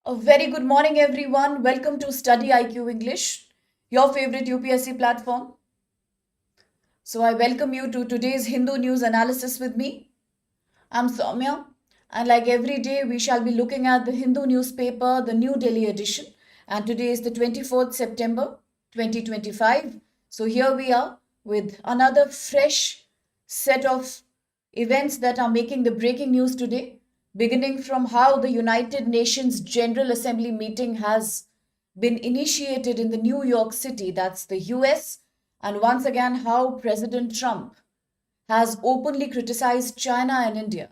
A very good morning, everyone. Welcome to StudyIQ English, your favorite UPSC platform. So, I welcome you to today's Hindu news analysis with me. I'm Soumya, and like every day, we shall be looking at the Hindu newspaper, the New Delhi edition. And today is the 24th September 2025. So, here we are with another fresh set of events that are making the breaking news today, beginning from how the United Nations General Assembly meeting has been initiated in the New York City, that's the US, and once again, how President Trump has openly criticized China and India.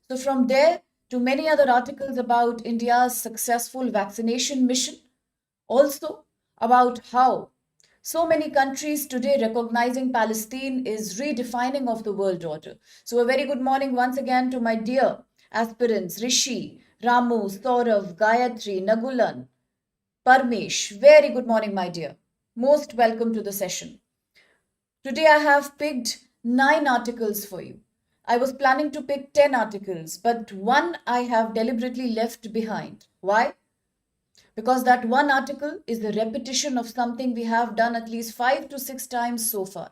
So, from there to many other articles about India's successful vaccination mission, also about how so many countries today recognizing Palestine is redefining of the world order. So, a very good morning once again to my dear aspirants Rishi, Ramu, Saurav, Gayatri, Nagulan, Parmesh. Very good morning, my dear. Most welcome to the session. Today I have picked 9 articles for you. I was planning to pick 10 articles, but one I have deliberately left behind. Why? Because that one article is the repetition of something we have done at least 5 to 6 times so far.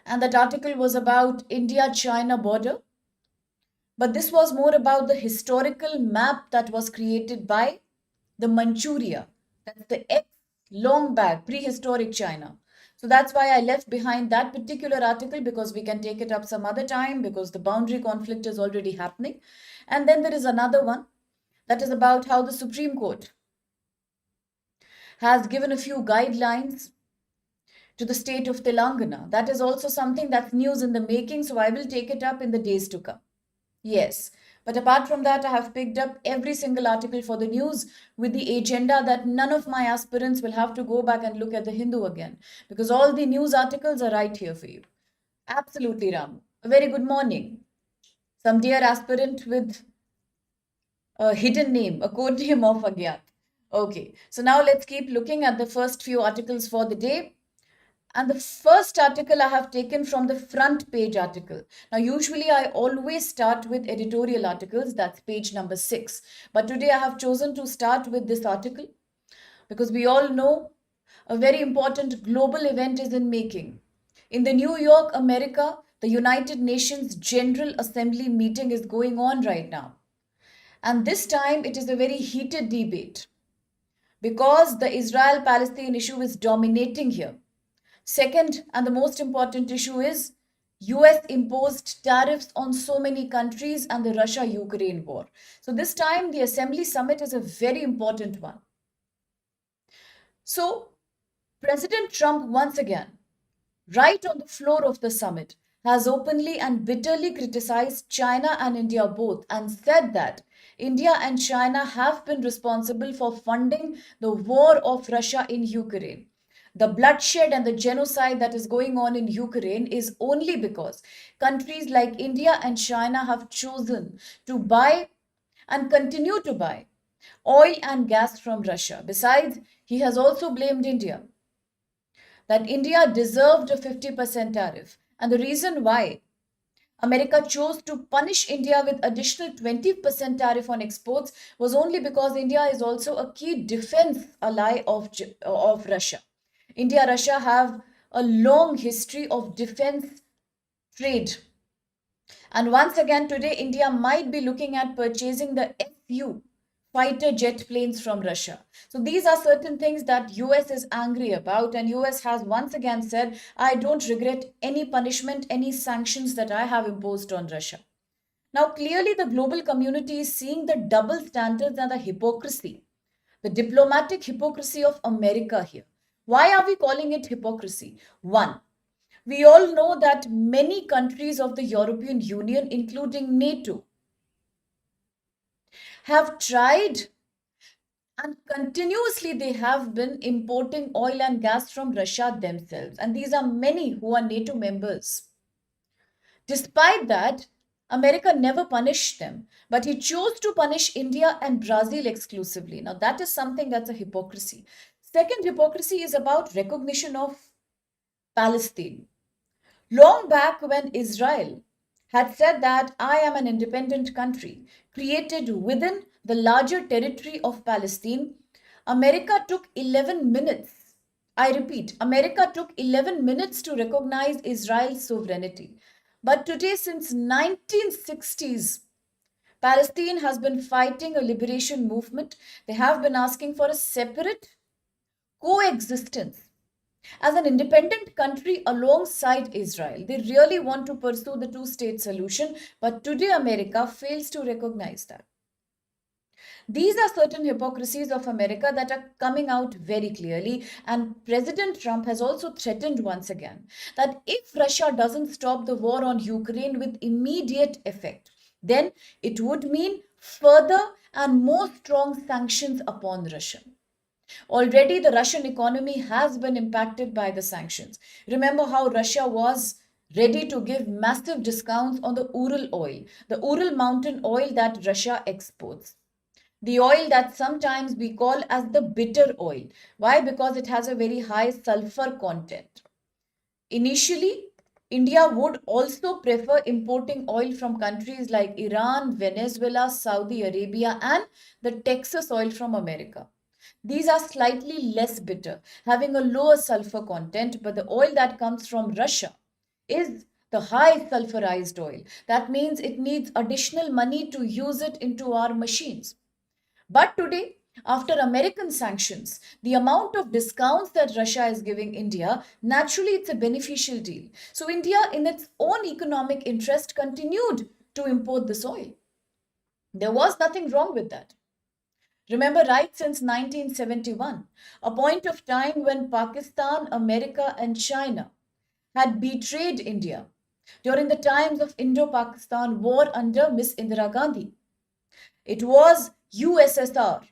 And that article was about India-China border. But this was more about the historical map that was created by the Manchuria. That's the ex long back prehistoric China. So that's why I left behind that particular article, because we can take it up some other time because the boundary conflict is already happening. And then there is another one that is about how the Supreme Court has given a few guidelines to the state of Telangana. That is also something that's news in the making, so I will take it up in the days to come. Yes, but apart from that, I have picked up every single article for the news with the agenda that none of my aspirants will have to go back and look at the Hindu again, because all the news articles are right here for you. Absolutely, Ram. A very good morning. Some dear aspirant with a hidden name, a code name of Agyat. Okay, so now let's keep looking at the first few articles for the day. And the first article I have taken from the front page article. Now, usually I always start with editorial articles, that's page number 6. But today I have chosen to start with this article because we all know a very important global event is in making. In the New York, America, the United Nations General Assembly meeting is going on right now. And this time it is a very heated debate because the Israel-Palestine issue is dominating here. Second, and the most important issue is US imposed tariffs on so many countries and the Russia-Ukraine war. So this time the Assembly Summit is a very important one. So President Trump once again, right on the floor of the summit, has openly and bitterly criticized China and India both and said that India and China have been responsible for funding the war of Russia in Ukraine. The bloodshed and the genocide that is going on in Ukraine is only because countries like India and China have chosen to buy and continue to buy oil and gas from Russia. Besides, he has also blamed India, that India deserved a 50% tariff. And the reason why America chose to punish India with additional 20% tariff on exports was only because India is also a key defense ally of Russia. India Russia have a long history of defense trade. And once again today India might be looking at purchasing the Su fighter jet planes from Russia. So these are certain things that US is angry about, and US has once again said, I don't regret any punishment, any sanctions that I have imposed on Russia. Now clearly the global community is seeing the double standards and the hypocrisy, the diplomatic hypocrisy of America here. Why are we calling it hypocrisy? One, we all know that many countries of the European Union, including NATO, have tried and continuously they have been importing oil and gas from Russia themselves. And these are many who are NATO members. Despite that, America never punished them, but he chose to punish India and Brazil exclusively. Now, that is something that's a hypocrisy. Second hypocrisy is about recognition of Palestine. Long back when Israel had said that I am an independent country created within the larger territory of Palestine, America took 11 minutes. I repeat, America took 11 minutes to recognize Israel's sovereignty. But today, since 1960s, Palestine has been fighting a liberation movement. They have been asking for a separate coexistence as an independent country alongside Israel. They really want to pursue the two-state solution, but today America fails to recognize that. These are certain hypocrisies of America that are coming out very clearly, and President Trump has also threatened once again that if Russia doesn't stop the war on Ukraine with immediate effect, then it would mean further and more strong sanctions upon Russia. Already, the Russian economy has been impacted by the sanctions. Remember how Russia was ready to give massive discounts on the Ural oil, the Ural mountain oil that Russia exports. The oil that sometimes we call as the bitter oil. Why? Because it has a very high sulfur content. Initially, India would also prefer importing oil from countries like Iran, Venezuela, Saudi Arabia, and the Texas oil from America. These are slightly less bitter, having a lower sulfur content, but the oil that comes from Russia is the high sulfurized oil. That means it needs additional money to use it into our machines. But today, after American sanctions, the amount of discounts that Russia is giving India, naturally it's a beneficial deal. So India, in its own economic interest, continued to import this oil. There was nothing wrong with that. Remember, right since 1971, a point of time when Pakistan, America, and China had betrayed India during the times of Indo-Pakistan war under Miss Indira Gandhi. It was USSR,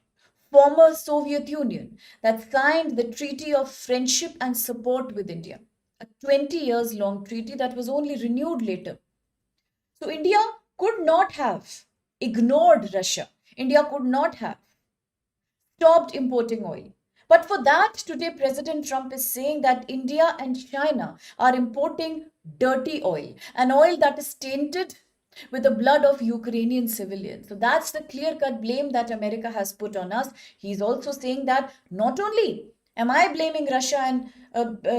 former Soviet Union, that signed the Treaty of Friendship and Support with India, a 20 years long treaty that was only renewed later. So India could not have ignored Russia. India could not have stopped importing oil. But for that, today President Trump is saying that India and China are importing dirty oil, an oil that is tainted with the blood of Ukrainian civilians. So that's the clear cut blame that America has put on us. He's also saying that not only am I blaming Russia and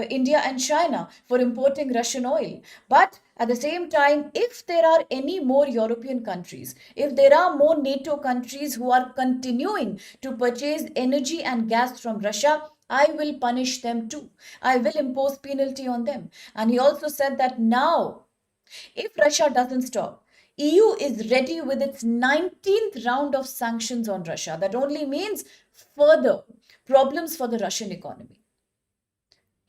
India and China for importing Russian oil, but at the same time, if there are any more European countries, if there are more NATO countries who are continuing to purchase energy and gas from Russia, I will punish them too. I will impose penalty on them. And he also said that now, if Russia doesn't stop, EU is ready with its 19th round of sanctions on Russia. That only means further problems for the Russian economy.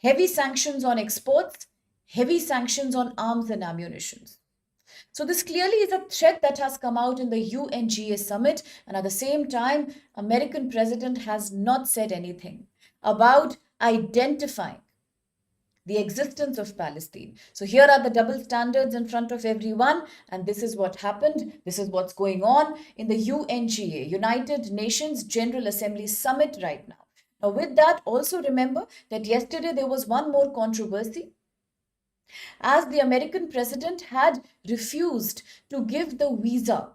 Heavy sanctions on exports, heavy sanctions on arms and ammunition. So this clearly is a threat that has come out in the UNGA summit, and at the same time, American president has not said anything about identifying the existence of Palestine. So here are the double standards in front of everyone, and this is what happened. This is what's going on in the UNGA, United Nations General Assembly Summit right now. Now, with that, also remember that yesterday there was one more controversy, as the American president had refused to give the visa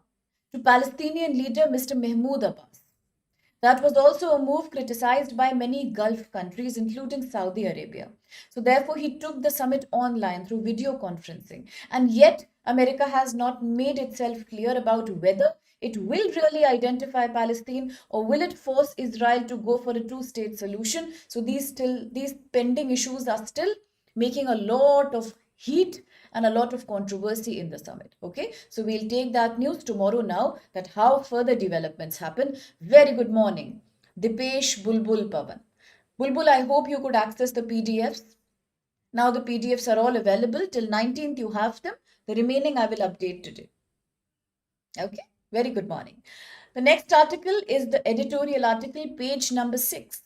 to Palestinian leader Mr. Mahmoud Abbas. That was also a move criticized by many Gulf countries, including Saudi Arabia. So, therefore, he took the summit online through video conferencing. And yet, America has not made itself clear about whether it will really identify Palestine or will it force Israel to go for a two-state solution. So, these pending issues are still making a lot of heat and a lot of controversy in the summit. Okay, so we'll take that news tomorrow now, that how further developments happen. Very good morning, Dipesh Bulbul Pavan. Bulbul, I hope you could access the PDFs. Now the PDFs are all available till 19th. You have them. The remaining I will update today. Okay, very good morning. The next article is the editorial article, page number 6.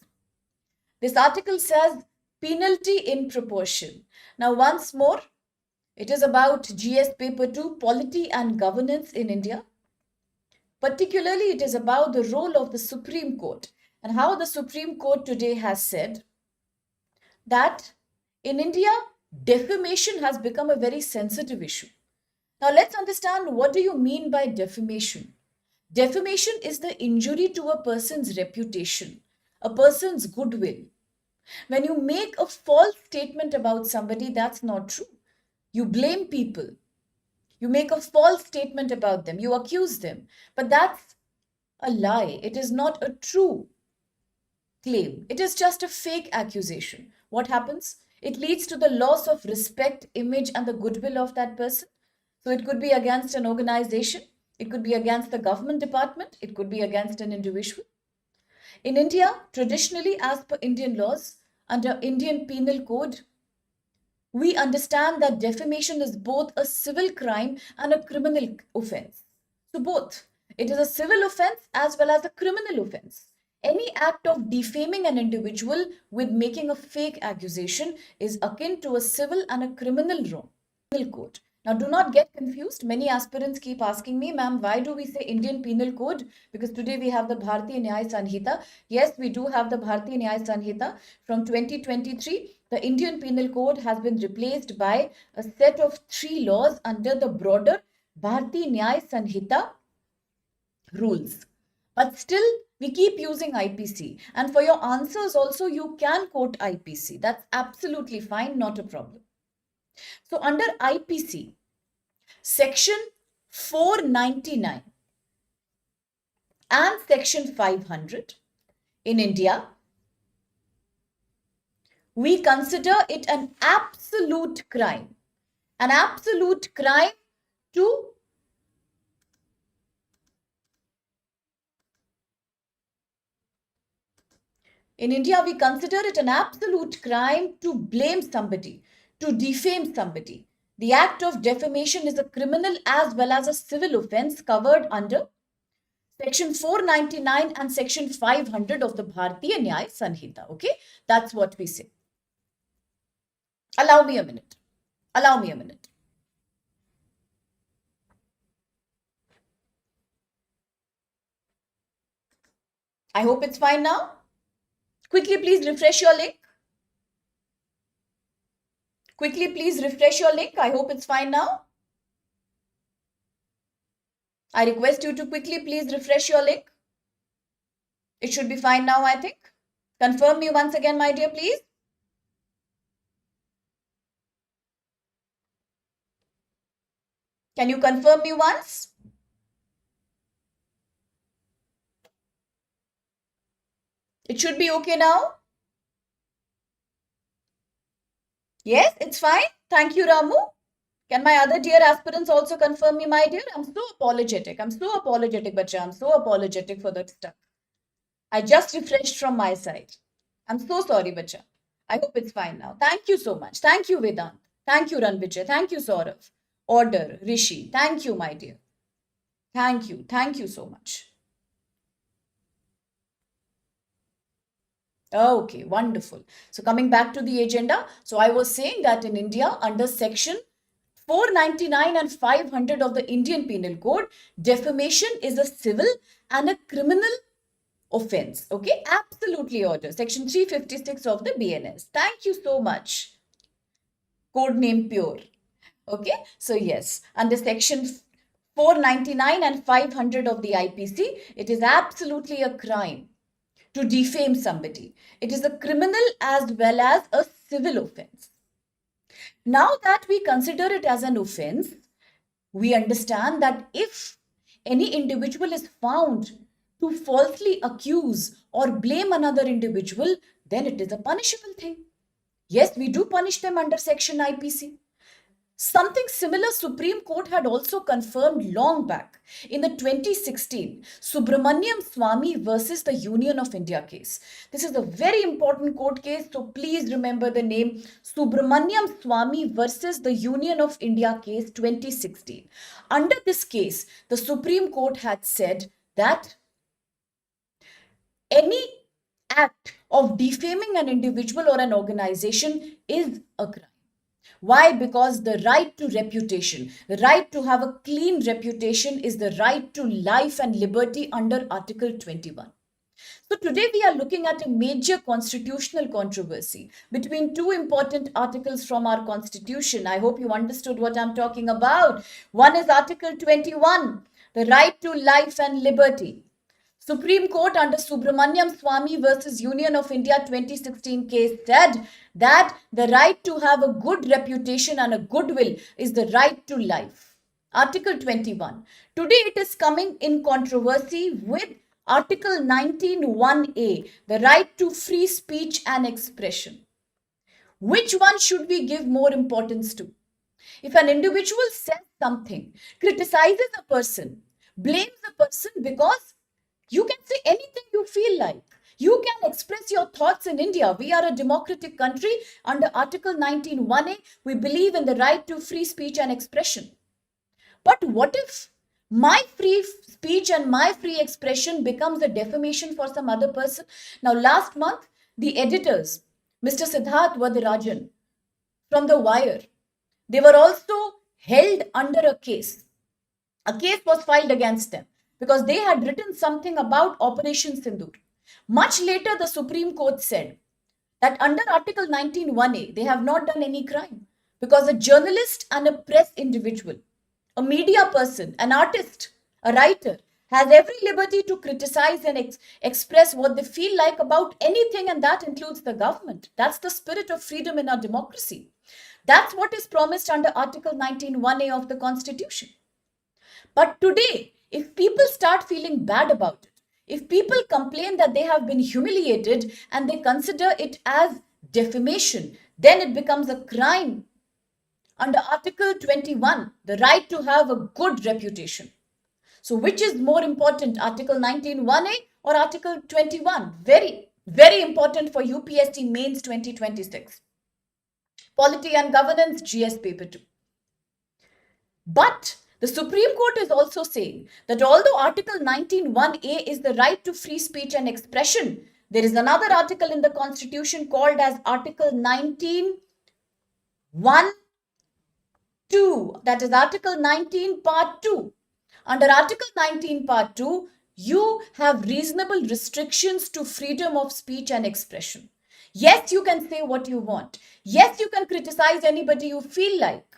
This article says penalty in proportion. Now, once more, it is about GS Paper 2, Polity and Governance in India. Particularly, it is about the role of the Supreme Court and how the Supreme Court today has said that in India, defamation has become a very sensitive issue. Now, let's understand, what do you mean by defamation? Defamation is the injury to a person's reputation, a person's goodwill. When you make a false statement about somebody, that's not true. You blame people. You make a false statement about them. You accuse them. But that's a lie. It is not a true claim. It is just a fake accusation. What happens? It leads to the loss of respect, image, and the goodwill of that person. So it could be against an organization, it could be against the government department, it could be against an individual. In India, traditionally, as per Indian laws, under Indian Penal Code, we understand that defamation is both a civil crime and a criminal offense. So, both. It is a civil offense as well as a criminal offense. Any act of defaming an individual with making a fake accusation is akin to a civil and a criminal wrong. Penal Code. Now, do not get confused. Many aspirants keep asking me, ma'am, why do we say Indian Penal Code? Because today we have the Bharatiya Nyaya Sanhita. Yes, we do have the Bharatiya Nyaya Sanhita. From 2023, the Indian Penal Code has been replaced by a set of 3 laws under the broader Bharatiya Nyaya Sanhita rules. But still, we keep using IPC. And for your answers also, you can quote IPC. That's absolutely fine, not a problem. So under IPC, section 499 and section 500 in India, we consider it an absolute crime to in India, we consider it an absolute crime to blame somebody, to defame somebody. The act of defamation is a criminal as well as a civil offense covered under Section 499 and Section 500 of the Bharatiya Nyaya Sanhita. Okay, that's what we say. Allow me a minute. Allow me a minute. I hope it's fine now. Quickly, please refresh your link. Quickly, please refresh your link. I hope it's fine now. I request you to quickly, please refresh your link. It should be fine now, I think. Confirm me once again, my dear, please. Can you confirm me once? It should be okay now. Yes, it's fine. Thank you, Ramu. Can my other dear aspirants also confirm me, my dear? I'm so apologetic, bacha. I'm so apologetic for that stuff. I just refreshed from my side. I'm so sorry, bacha. I hope it's fine now. Thank you so much. Thank you, Vedant. Thank you, Ranvijay. Thank you, Saurav. Order, Rishi. Thank you, my dear. Thank you. Thank you so much. Okay, wonderful. So coming back to the agenda. So I was saying that in India, under section 499 and 500 of the Indian Penal Code, defamation is a civil and a criminal offense. Okay, absolutely order. Section 356 of the BNS. Thank you so much. Code name Pure. Okay, so yes, under section 499 and 500 of the IPC, it is absolutely a crime to defame somebody. It is a criminal as well as a civil offense. Now that we consider it as an offense, we understand that if any individual is found to falsely accuse or blame another individual, then it is a punishable thing. Yes, we do punish them under section IPC. Something similar Supreme Court had also confirmed long back in the 2016 Subramaniam Swamy versus the Union of India case. This is a very important court case, so please remember the name Subramaniam Swamy versus the Union of India case 2016. Under this case, the Supreme Court had said that any act of defaming an individual or an organization is a crime. Why? Because the right to reputation, the right to have a clean reputation is the right to life and liberty under Article 21. So today we are looking at a major constitutional controversy between two important articles from our constitution. I hope you understood what I'm talking about. One is Article 21, the right to life and liberty. Supreme Court under Subramaniam Swamy versus Union of India 2016 case said that the right to have a good reputation and a goodwill is the right to life. Article 21. Today it is coming in controversy with Article 19(1)(a), the right to free speech and expression. Which one should we give more importance to? If an individual says something, criticizes a person, blames a person, because you can say anything you feel like. You can express your thoughts in India. We are a democratic country. Under Article 19(1)(a), we believe in the right to free speech and expression. But what if my free speech and my free expression becomes a defamation for some other person? Now, last month, the editors, Mr. Siddharth Vadarajan from The Wire, they were also held under a case. A case was filed against them because they had written something about Operation Sindoor. Much later, the Supreme Court said that under Article 19(1)(a), they have not done any crime because a journalist and a press individual, a media person, an artist, a writer, has every liberty to criticize and express what they feel like about anything, and that includes the government. That's the spirit of freedom in our democracy. That's what is promised under Article 19(1)(a) of the Constitution. But today, if people start feeling bad about it, if people complain that they have been humiliated and they consider it as defamation, then it becomes a crime under Article 21, the right to have a good reputation. So which is more important, Article 19(1)(a) or Article 21? Very, very important for UPSC Mains 2026. Polity and Governance, GS Paper 2. But the Supreme Court is also saying that although Article 19(1)(a) is the right to free speech and expression, there is another article in the Constitution called as Article 19(1)(2). That is Article 19, Part 2. Under Article 19, Part 2, you have reasonable restrictions to freedom of speech and expression. Yes, you can say what you want. Yes, you can criticize anybody you feel like.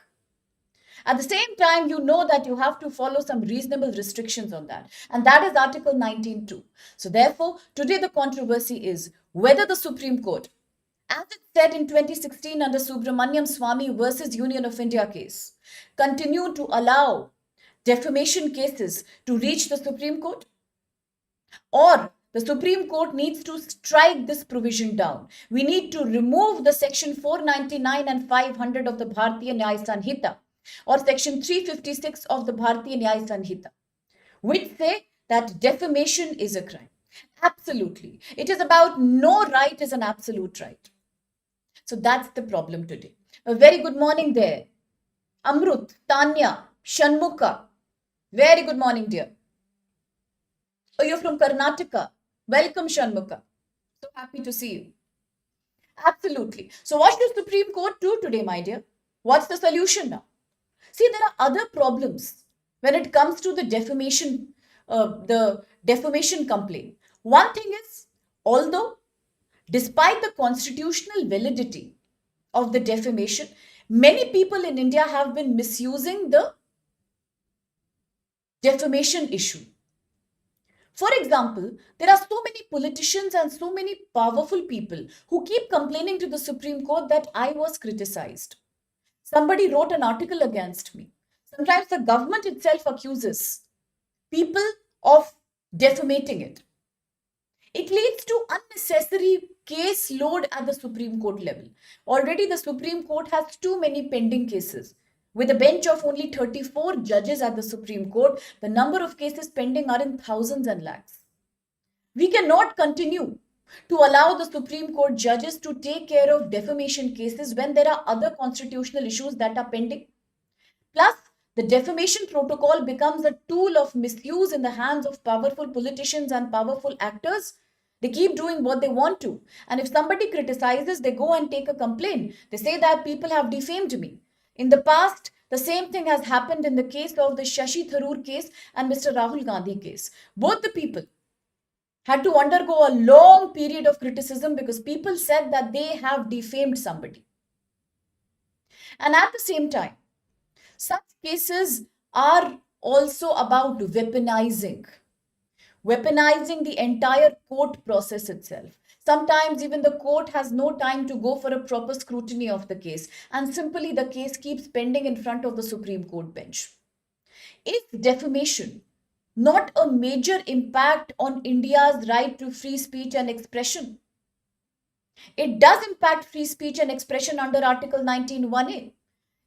At the same time, you know that you have to follow some reasonable restrictions on that. And that is Article 19(2). So therefore, today the controversy is whether the Supreme Court, as it said in 2016 under Subramaniam Swamy versus Union of India case, continue to allow defamation cases to reach the Supreme Court, or the Supreme Court needs to strike this provision down. We need to remove the section 499 and 500 of the Bharatiya Nyaya Sanhita or section 356 of the Bharatiya Nyaya Sanhita, which say that defamation is a crime. Absolutely. It is about no right is an absolute right. So that's the problem today. A very good morning there. Amrut, Tanya, Shanmukha. Very good morning, dear. Oh, you're from Karnataka. Welcome, Shanmukha. So happy to see you. Absolutely. So what should the Supreme Court do today, my dear? What's the solution now? See, there are other problems when it comes to the defamation complaint. One thing is, although despite the constitutional validity of the defamation, many people in India have been misusing the defamation issue. For example, there are so many politicians and so many powerful people who keep complaining to the Supreme Court that I was criticized. Somebody wrote an article against me. Sometimes the government itself accuses people of defamating it. It leads to unnecessary case load at the Supreme Court level. Already the Supreme Court has too many pending cases. With a bench of only 34 judges at the Supreme Court, the number of cases pending are in thousands and lakhs. We cannot continue to allow the Supreme Court judges to take care of defamation cases when there are other constitutional issues that are pending. Plus, the defamation protocol becomes a tool of misuse in the hands of powerful politicians and powerful actors. They keep doing what they want to. And if somebody criticizes, they go and take a complaint. They say that people have defamed me. In the past, the same thing has happened in the case of the Shashi Tharoor case and Mr. Rahul Gandhi case. Both the people had to undergo a long period of criticism because people said that they have defamed somebody. And at the same time, such cases are also about weaponizing the entire court process itself. Sometimes even the court has no time to go for a proper scrutiny of the case, and simply the case keeps pending in front of the Supreme Court bench. Is defamation not a major impact on India's right to free speech and expression? It does impact free speech and expression under Article 19(1)(a).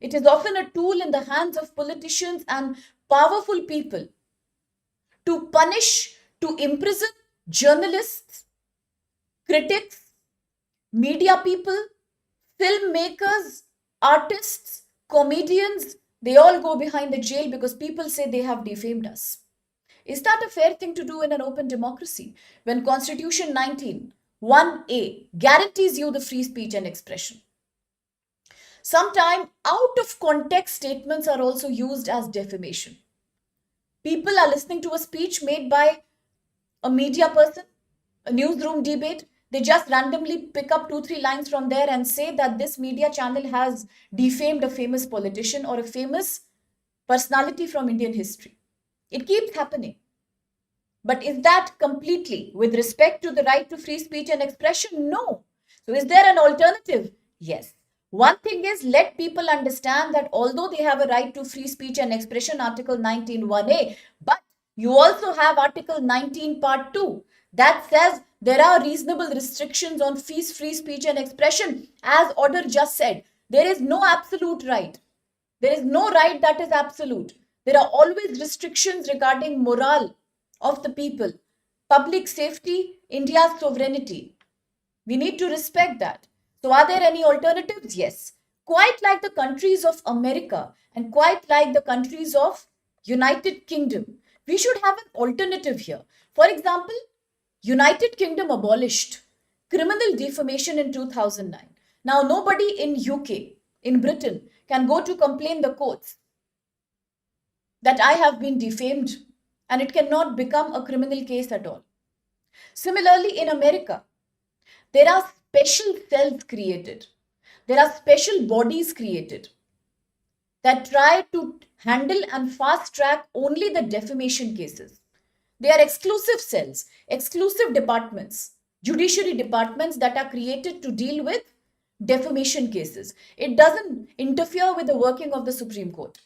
It is often a tool in the hands of politicians and powerful people to punish, to imprison journalists, critics, media people, filmmakers, artists, comedians. They all go behind the jail because people say they have defamed us. Is that a fair thing to do in an open democracy when Constitution 19(1)(a) guarantees you the free speech and expression? Sometimes out of context statements are also used as defamation. People are listening to a speech made by a media person, a newsroom debate. They just randomly pick up 2-3 lines from there and say that this media channel has defamed a famous politician or a famous personality from Indian history. It keeps happening. But is that completely with respect to the right to free speech and expression? No. So is there an alternative? Yes. One thing is, let people understand that although they have a right to free speech and expression, Article 19(1)(a, but you also have Article 19 Part 2 that says there are reasonable restrictions on free speech and expression. As order just said, there is no absolute right. There is no right that is absolute. There are always restrictions regarding morale of the people, public safety, India's sovereignty. We need to respect that. So are there any alternatives? Yes. Quite like the countries of America and quite like the countries of United Kingdom, we should have an alternative here. For example, United Kingdom abolished criminal defamation in 2009. Now nobody in UK, in Britain, can go to complain the courts that I have been defamed, and it cannot become a criminal case at all. Similarly, in America, there are special cells created. There are special bodies created that try to handle and fast track only the defamation cases. They are exclusive cells, exclusive departments, judiciary departments that are created to deal with defamation cases. It doesn't interfere with the working of the Supreme Court.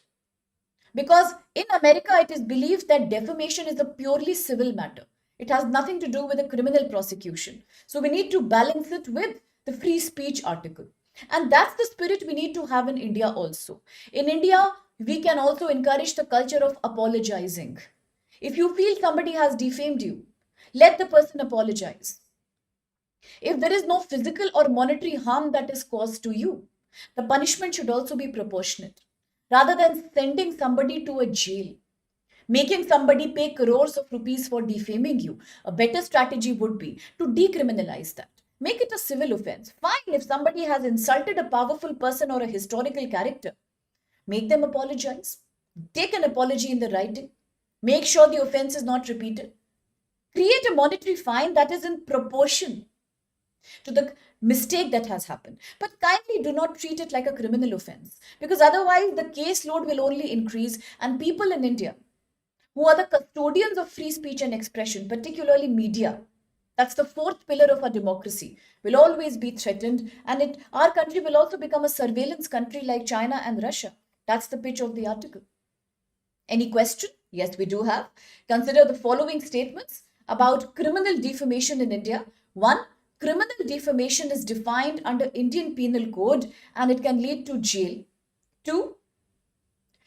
Because in America, it is believed that defamation is a purely civil matter. It has nothing to do with a criminal prosecution. So we need to balance it with the free speech article. And that's the spirit we need to have in India also. In India, we can also encourage the culture of apologizing. If you feel somebody has defamed you, let the person apologize. If there is no physical or monetary harm that is caused to you, the punishment should also be proportionate. Rather than sending somebody to a jail, making somebody pay crores of rupees for defaming you, a better strategy would be to decriminalize that. Make it a civil offense. Fine if somebody has insulted a powerful person or a historical character. Make them apologize. Take an apology in the writing. Make sure the offense is not repeated. Create a monetary fine that is in proportion to the mistake that has happened. But kindly do not treat it like a criminal offense, because otherwise the caseload will only increase, and people in India who are the custodians of free speech and expression, particularly media, that's the fourth pillar of our democracy, will always be threatened, and our country will also become a surveillance country like China and Russia. That's the pitch of the article. Any question? Yes, we do have. Consider the following statements about criminal defamation in India. 1. Criminal defamation is defined under Indian Penal Code and it can lead to jail. 2.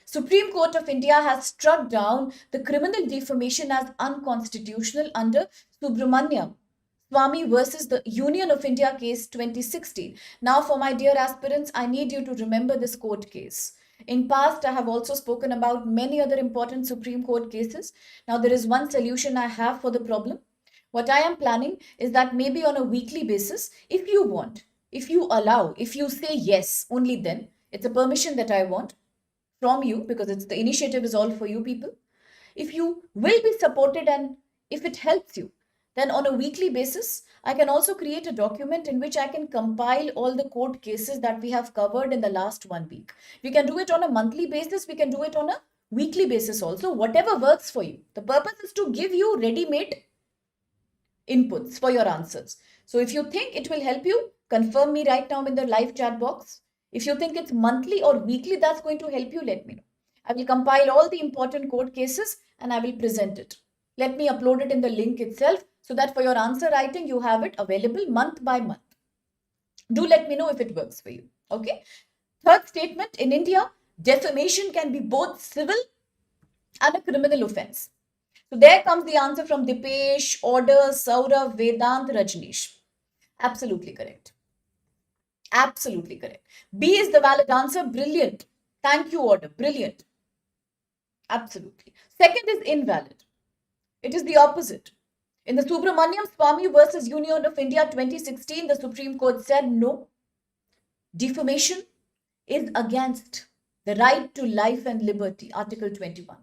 Supreme Court of India has struck down the criminal defamation as unconstitutional under Subramaniam Swamy versus the Union of India case 2016. Now, for my dear aspirants, I need you to remember this court case. In past, I have also spoken about many other important Supreme Court cases. Now, there is one solution I have for the problem. What I am planning is that maybe on a weekly basis, if you want, if you allow, if you say yes, only then, it's a permission that I want from you, because the initiative is all for you people. If you will be supported and if it helps you, then on a weekly basis, I can also create a document in which I can compile all the court cases that we have covered in the last 1 week. We can do it on a monthly basis. We can do it on a weekly basis also, whatever works for you. The purpose is to give you ready-made inputs for your answers. So if you think it will help you, confirm me right now in the live chat box. If you think it's monthly or weekly that's going to help you, let me know. I will compile all the important court cases and I will present it. Let me upload it in the link itself so that for your answer writing, you have it available month by month. Do let me know if it works for you. Okay. Third statement, in India, defamation can be both civil and a criminal offense. So there comes the answer from Dipesh, Order, Saurav, Vedant, Rajneesh. Absolutely correct. Absolutely correct. B is the valid answer. Brilliant. Thank you, Order. Brilliant. Absolutely. Second is invalid. It is the opposite. In the Subramaniam Swamy versus Union of India 2016, the Supreme Court said no. Defamation is against the right to life and liberty, Article 21.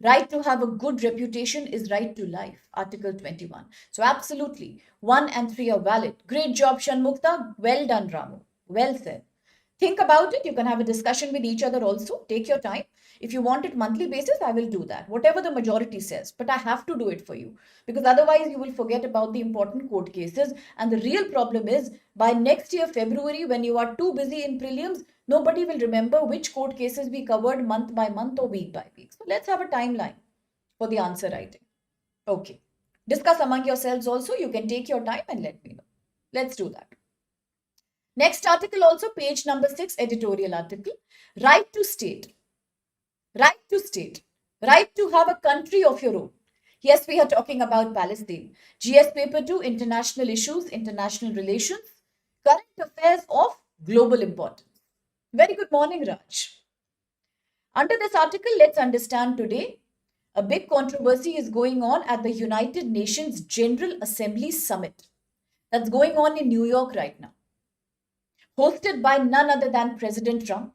Right to have a good reputation is right to life, Article 21. So absolutely, 1 and 3 are valid. Great job, Shanmukta. Well done, Ramu. Well said. Think about it. You can have a discussion with each other also. Take your time. If you want it monthly basis, I will do that. Whatever the majority says. But I have to do it for you. Because otherwise you will forget about the important court cases. And the real problem is by next year, February, when you are too busy in prelims, nobody will remember which court cases we covered month by month or week by week. So let's have a timeline for the answer writing. Okay. Discuss among yourselves also. You can take your time and let me know. Let's do that. Next article also, page number 6, editorial article. Right to state. Right to state. Right to have a country of your own. Yes, we are talking about Palestine. GS paper 2, international issues, international relations, current affairs of global importance. Very good morning, Raj. Under this article, let's understand today a big controversy is going on at the United Nations General Assembly Summit. That's going on in New York right now. Hosted by none other than President Trump.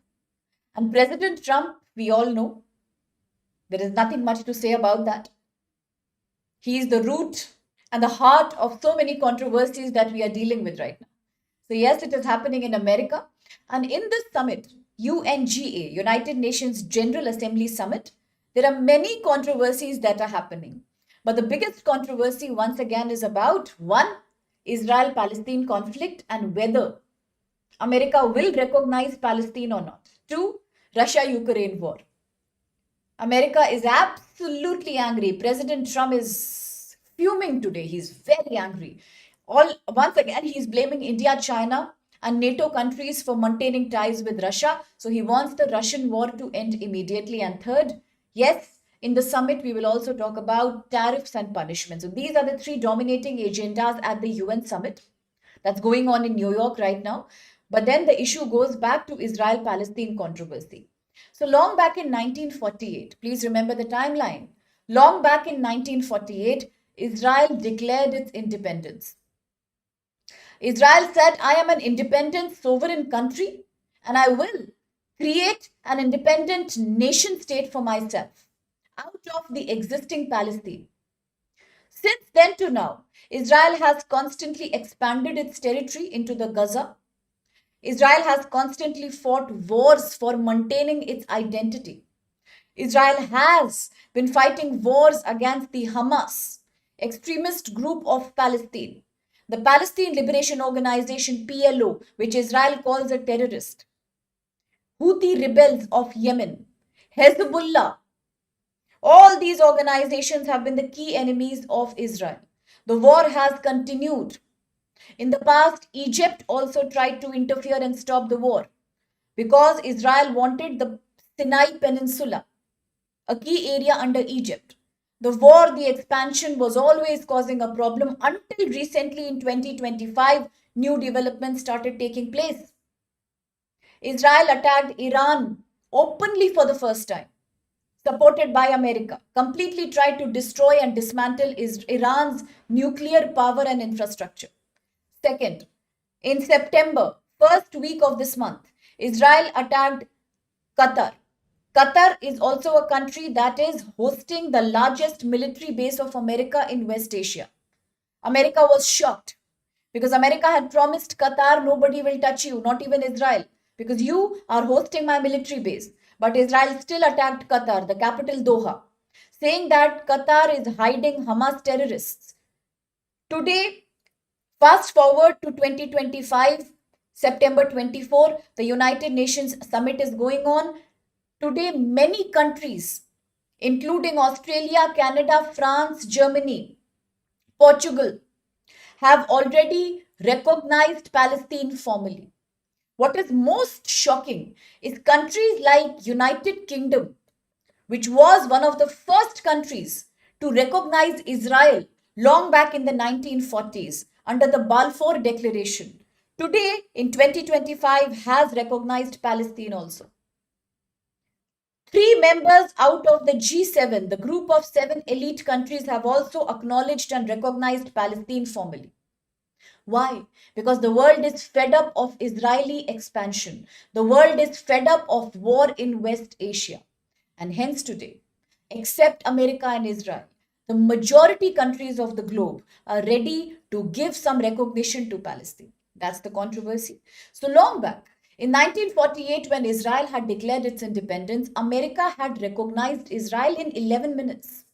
And President Trump, we all know, there is nothing much to say about that. He is the root and the heart of so many controversies that we are dealing with right now. So yes, it is happening in America. And in this summit, UNGA, United Nations General Assembly Summit, there are many controversies that are happening. But the biggest controversy once again is about 1, Israel-Palestine conflict and whether America will recognize Palestine or not. 2, Russia-Ukraine war. America is absolutely angry. President Trump is fuming today. He's very angry. Once again, he's blaming India, China, and NATO countries for maintaining ties with Russia. So he wants the Russian war to end immediately. And third, yes, in the summit, we will also talk about tariffs and punishments. So these are the 3 dominating agendas at the UN summit that's going on in New York right now. But then the issue goes back to Israel-Palestine controversy. So long back in 1948, please remember the timeline. Long back in 1948, Israel declared its independence. Israel said, I am an independent sovereign country and I will create an independent nation state for myself out of the existing Palestine. Since then to now, Israel has constantly expanded its territory into the Gaza. Israel has constantly fought wars for maintaining its identity. Israel has been fighting wars against the Hamas, extremist group of Palestine, the Palestine Liberation Organization PLO, which Israel calls a terrorist, Houthi rebels of Yemen, Hezbollah. All these organizations have been the key enemies of Israel. The war has continued. In the past, Egypt also tried to interfere and stop the war because Israel wanted the Sinai Peninsula, a key area under Egypt. The war, the expansion was always causing a problem until recently in 2025, new developments started taking place. Israel attacked Iran openly for the first time, supported by America, completely tried to destroy and dismantle Iran's nuclear power and infrastructure. Second, in September, first week of this month, Israel attacked Qatar. Qatar is also a country that is hosting the largest military base of America in West Asia. America was shocked because America had promised Qatar, nobody will touch you, not even Israel, because you are hosting my military base. But Israel still attacked Qatar, the capital Doha, saying that Qatar is hiding Hamas terrorists. Today, fast forward to 2025, September 24, the United Nations Summit is going on. Today, many countries, including Australia, Canada, France, Germany, Portugal, have already recognized Palestine formally. What is most shocking is countries like United Kingdom, which was one of the first countries to recognize Israel long back in the 1940s under the Balfour Declaration, today in 2025 has recognized Palestine also. Three members out of the G7, the group of seven elite countries, have also acknowledged and recognized Palestine formally. Why? Because the world is fed up of Israeli expansion. The world is fed up of war in West Asia. And hence today, except America and Israel, the majority countries of the globe are ready to give some recognition to Palestine. That's the controversy. So long back, in 1948, when Israel had declared its independence, America had recognized Israel in 11 minutes.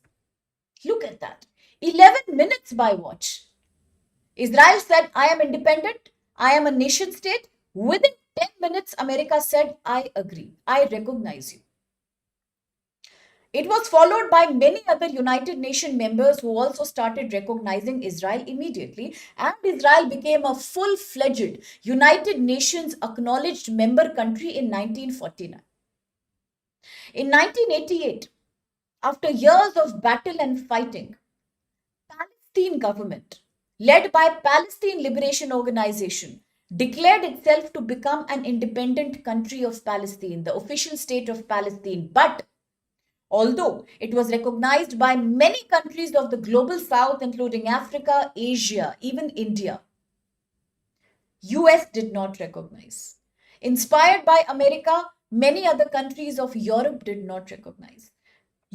Look at that. 11 minutes by watch. Israel said, I am independent, I am a nation state. Within 10 minutes, America said, I agree, I recognize you. It was followed by many other United Nations members who also started recognizing Israel immediately, and Israel became a full fledged United Nations acknowledged member country in 1949. In 1988, after years of battle and fighting, Palestine government, led by Palestine Liberation Organization, declared itself to become an independent country of Palestine, the official state of Palestine. But although it was recognized by many countries of the global south, including Africa, Asia, even India, US did not recognize. Inspired by America, many other countries of Europe did not recognize.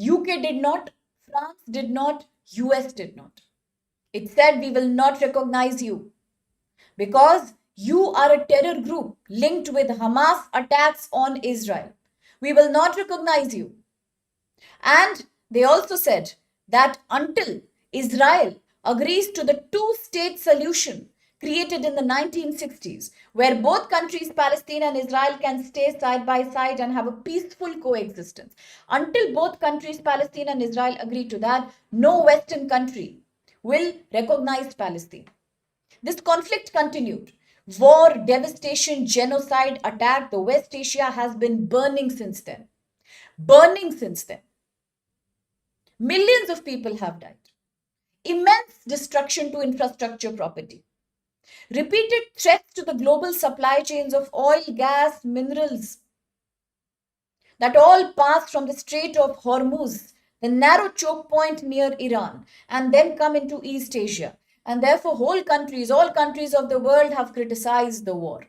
UK did not, France did not, US did not. It said, we will not recognize you because you are a terror group linked with Hamas attacks on Israel. We will not recognize you. And they also said that until Israel agrees to the two-state solution created in the 1960s, where both countries, Palestine and Israel, can stay side by side and have a peaceful coexistence, until both countries, Palestine and Israel, agree to that, no Western country will recognize Palestine. This conflict continued. War, devastation, genocide, attack. The West Asia has been burning since then. Burning since then. Millions of people have died. Immense destruction to infrastructure property. Repeated threats to the global supply chains of oil, gas, minerals that all pass from the Strait of Hormuz, the narrow choke point near Iran, and then come into East Asia. And therefore, all countries of the world have criticized the war.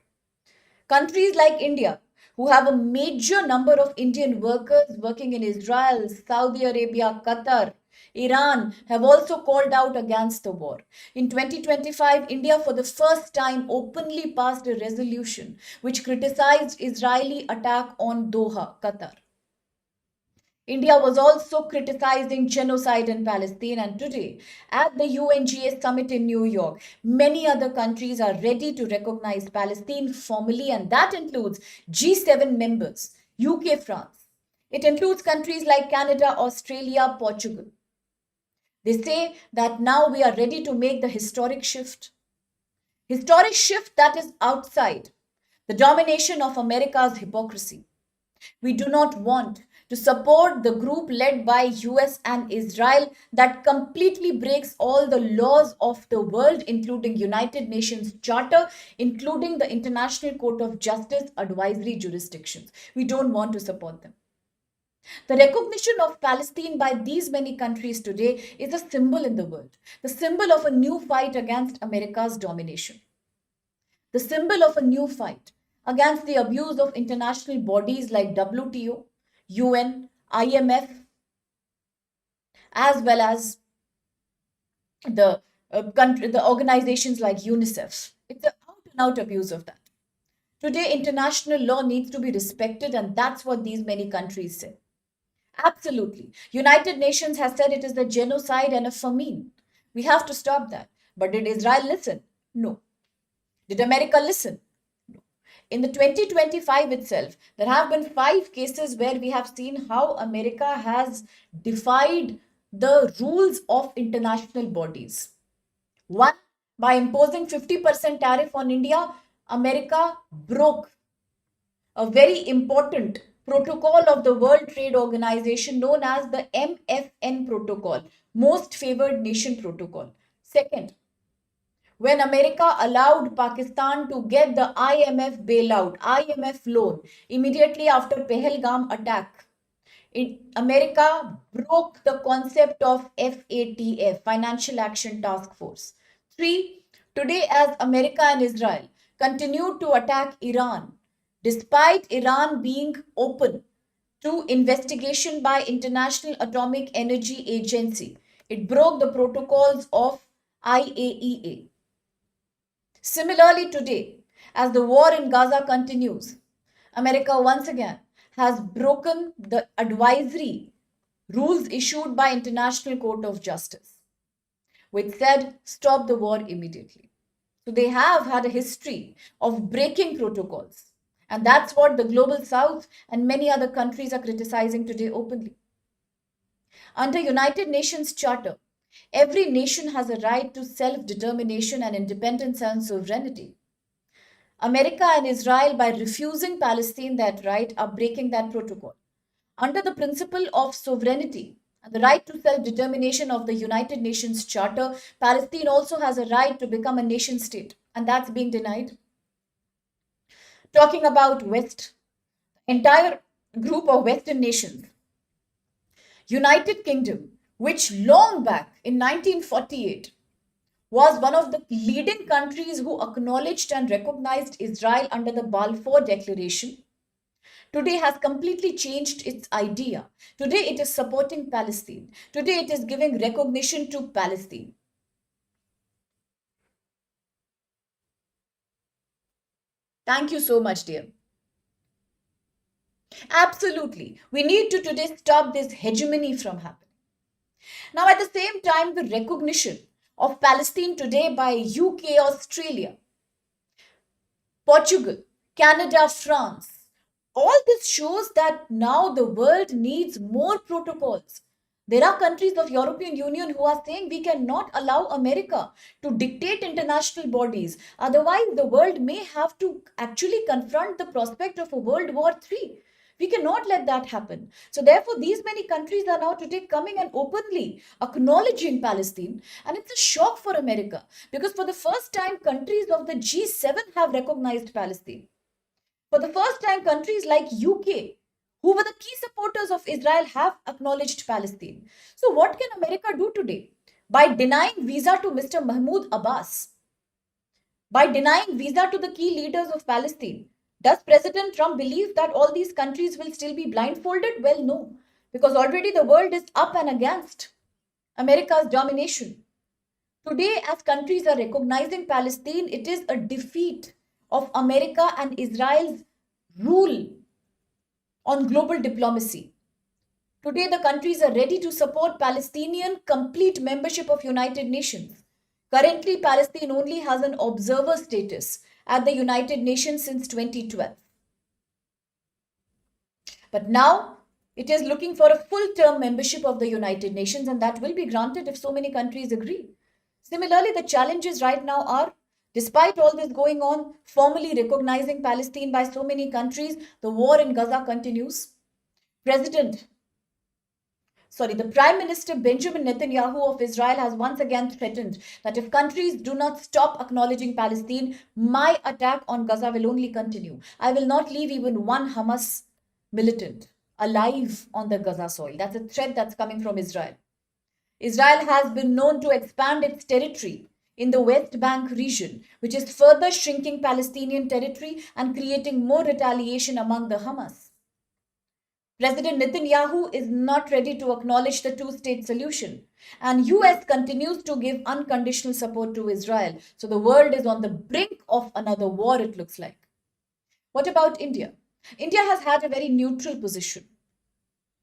Countries like India, who have a major number of Indian workers working in Israel, Saudi Arabia, Qatar, Iran, have also called out against the war. In 2025, India for the first time openly passed a resolution which criticized Israeli attack on Doha, Qatar. India was also criticizing genocide in Palestine, and today, at the UNGA summit in New York, many other countries are ready to recognize Palestine formally, and that includes G7 members, UK, France. It includes countries like Canada, Australia, Portugal. They say that now we are ready to make the historic shift. Historic shift that is outside the domination of America's hypocrisy. We do not want to support the group led by US and Israel that completely breaks all the laws of the world, including United Nations Charter, including the International Court of Justice advisory jurisdictions. We don't want to support them. The recognition of Palestine by these many countries today is a symbol in the world, the symbol of a new fight against America's domination, the symbol of a new fight against the abuse of international bodies like WTO, UN, IMF, as well as the organizations like UNICEF. It's an out and out abuse of that. Today, international law needs to be respected, and that's what these many countries say. Absolutely. United Nations has said it is a genocide and a famine. We have to stop that. But did Israel listen? No. Did America listen? In the 2025 itself, there have been 5 cases where we have seen how America has defied the rules of international bodies. One, by imposing 50% tariff on India, America broke a very important protocol of the World Trade Organization known as the MFN protocol, Most Favored Nation protocol. Second, when America allowed Pakistan to get the IMF bailout, IMF loan, immediately after Pahalgam attack, America broke the concept of FATF, Financial Action Task Force. Three, today as America and Israel continue to attack Iran, despite Iran being open to investigation by International Atomic Energy Agency, it broke the protocols of IAEA. Similarly, today, as the war in Gaza continues, America once again has broken the advisory rules issued by International Court of Justice, which said stop the war immediately. So they have had a history of breaking protocols. And that's what the global south and many other countries are criticizing today openly. Under United Nations Charter, every nation has a right to self-determination and independence and sovereignty. America and Israel, by refusing Palestine that right, are breaking that protocol. Under the principle of sovereignty and the right to self-determination of the United Nations Charter, Palestine also has a right to become a nation state, and that's being denied. Talking about West, entire group of Western nations, United Kingdom, which long back in 1948 was one of the leading countries who acknowledged and recognized Israel under the Balfour Declaration, today has completely changed its idea. Today it is supporting Palestine. Today it is giving recognition to Palestine. Thank you so much, dear. Absolutely. We need to today stop this hegemony from happening. Now, at the same time, the recognition of Palestine today by UK, Australia, Portugal, Canada, France, all this shows that now the world needs more protocols. There are countries of European Union who are saying we cannot allow America to dictate international bodies. Otherwise, the world may have to actually confront the prospect of a World War III. We cannot let that happen. So, therefore, these many countries are now today coming and openly acknowledging Palestine. And it's a shock for America because for the first time, countries of the G7 have recognized Palestine. For the first time, countries like UK, who were the key supporters of Israel, have acknowledged Palestine. So, what can America do today? By denying visa to Mr. Mahmoud Abbas, by denying visa to the key leaders of Palestine, does President Trump believe that all these countries will still be blindfolded? Well, no, because already the world is up and against America's domination. Today, as countries are recognizing Palestine, it is a defeat of America and Israel's rule on global diplomacy. Today, the countries are ready to support Palestinian complete membership of United Nations. Currently, Palestine only has an observer status at the United Nations since 2012. But now, it is looking for a full-term membership of the United Nations, and that will be granted if so many countries agree. Similarly, the challenges right now are, despite all this going on, formally recognizing Palestine by so many countries, the war in Gaza continues. The Prime Minister Benjamin Netanyahu of Israel has once again threatened that if countries do not stop acknowledging Palestine, my attack on Gaza will only continue. I will not leave even one Hamas militant alive on the Gaza soil. That's a threat that's coming from Israel. Israel has been known to expand its territory in the West Bank region, which is further shrinking Palestinian territory and creating more retaliation among the Hamas. President Netanyahu is not ready to acknowledge the two-state solution, and US continues to give unconditional support to Israel. So the world is on the brink of another war, it looks like. What about India? India has had a very neutral position.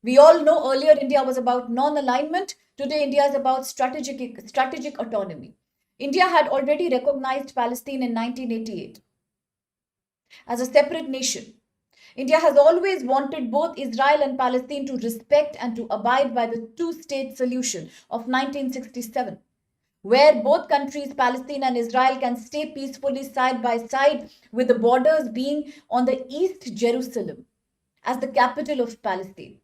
We all know earlier India was about non alignment. Today, India is about strategic autonomy. India had already recognized Palestine in 1988 as a separate nation. India has always wanted both Israel and Palestine to respect and to abide by the two-state solution of 1967, where both countries, Palestine and Israel, can stay peacefully side by side, with the borders being on the East Jerusalem as the capital of Palestine.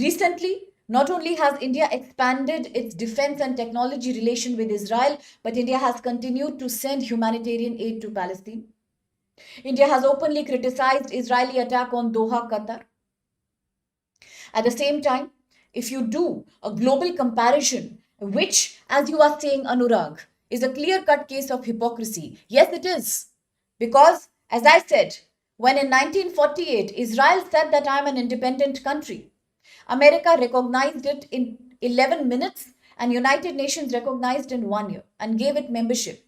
Recently, not only has India expanded its defense and technology relation with Israel, but India has continued to send humanitarian aid to Palestine. India has openly criticized Israeli attack on Doha, Qatar. At the same time, if you do a global comparison, which, as you are saying, Anurag, is a clear cut case of hypocrisy, yes, it is. Because, as I said, when in 1948 Israel said that I am an independent country, America recognized it in 11 minutes and United Nations recognized in 1 year and gave it membership.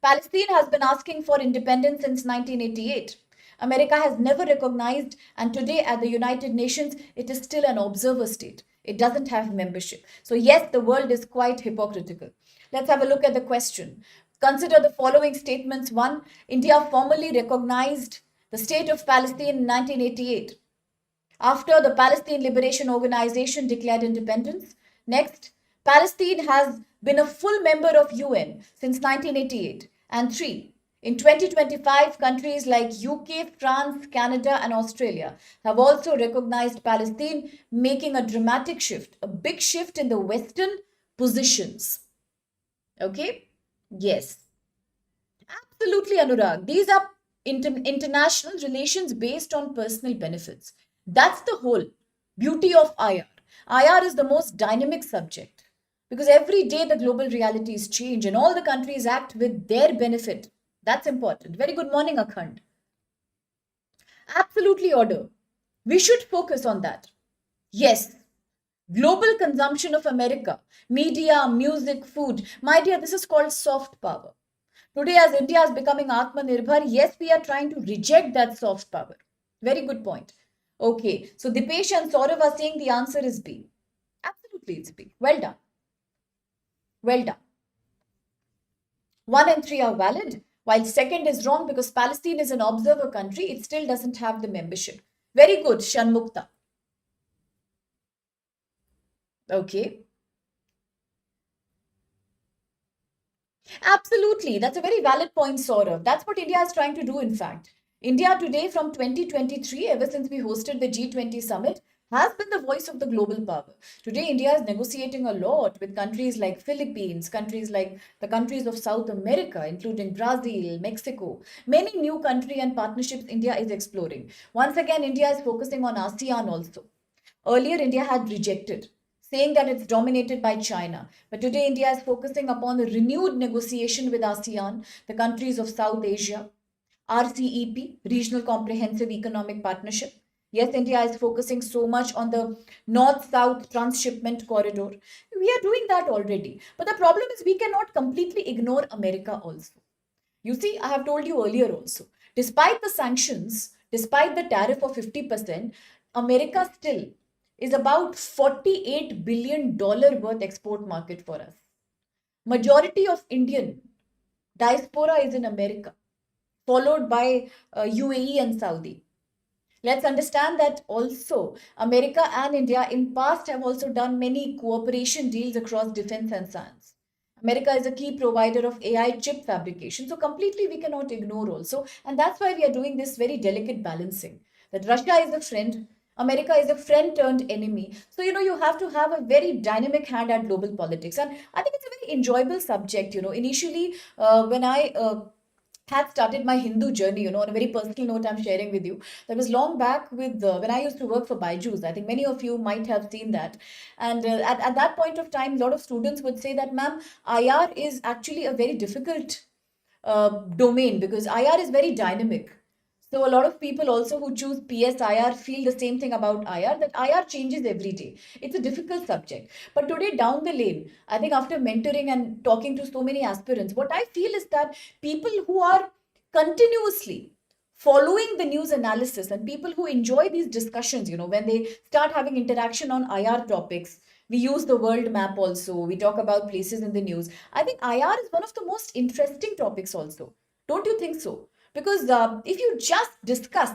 Palestine has been asking for independence since 1988. America has never recognized, and today at the United Nations, it is still an observer state. It doesn't have membership. So, yes, the world is quite hypocritical. Let's have a look at the question. Consider the following statements. One, India formally recognized the state of Palestine in 1988 after the Palestine Liberation Organization declared independence. Next, Palestine has been a full member of UN since 1988. And three, in 2025, countries like UK, France, Canada, and Australia have also recognized Palestine, making a dramatic shift, a big shift in the Western positions. Okay? Yes. Absolutely, Anurag. These are international relations based on personal benefits. That's the whole beauty of IR. IR is the most dynamic subject because every day the global realities change and all the countries act with their benefit. That's important. Very good morning, Akhand. Absolutely, order. We should focus on that. Yes, global consumption of America, media, music, food. My dear, this is called soft power. Today, as India is becoming Atmanirbhar, yes, we are trying to reject that soft power. Very good point. Okay, so Dipesh and Saurav are saying the answer is B. Absolutely, it's B. Well done. Well done. 1 and 3 are valid, while second is wrong because Palestine is an observer country. It still doesn't have the membership. Very good, Shanmukta. Okay. Absolutely. That's a very valid point, Saurav. That's what India is trying to do, in fact. India today, from 2023, ever since we hosted the G20 summit, has been the voice of the global power. Today, India is negotiating a lot with countries like Philippines, countries like the countries of South America, including Brazil, Mexico, many new country and partnerships India is exploring. Once again, India is focusing on ASEAN also. Earlier, India had rejected, saying that it's dominated by China. But today, India is focusing upon the renewed negotiation with ASEAN, the countries of South Asia, RCEP, Regional Comprehensive Economic Partnership. Yes, India is focusing so much on the north south transshipment corridor. We are doing that already. But the problem is we cannot completely ignore America also. You see, I have told you earlier also, despite the sanctions, despite the tariff of 50%, America still is about $48 billion worth export market for us. Majority of Indian diaspora is in America, followed by UAE and Saudi. Let's understand that also America and India in past have also done many cooperation deals across defense and science. America is a key provider of AI chip fabrication. So completely we cannot ignore also. And that's why we are doing this very delicate balancing. That Russia is a friend, America is a friend turned enemy. So, you have to have a very dynamic hand at global politics. And I think it's a very enjoyable subject. Initially, when I had started my Hindu journey, on a very personal note, I'm sharing with you. That was long back with when I used to work for Byju's. I think many of you might have seen that. And at that point of time, a lot of students would say that, ma'am, IR is actually a very difficult domain because IR is very dynamic. So a lot of people also who choose PSIR feel the same thing about IR, that IR changes every day. It's a difficult subject. But today down the lane, I think after mentoring and talking to so many aspirants, what I feel is that people who are continuously following the news analysis and people who enjoy these discussions, when they start having interaction on IR topics, we use the world map also, we talk about places in the news. I think IR is one of the most interesting topics also. Don't you think so? Because if you just discuss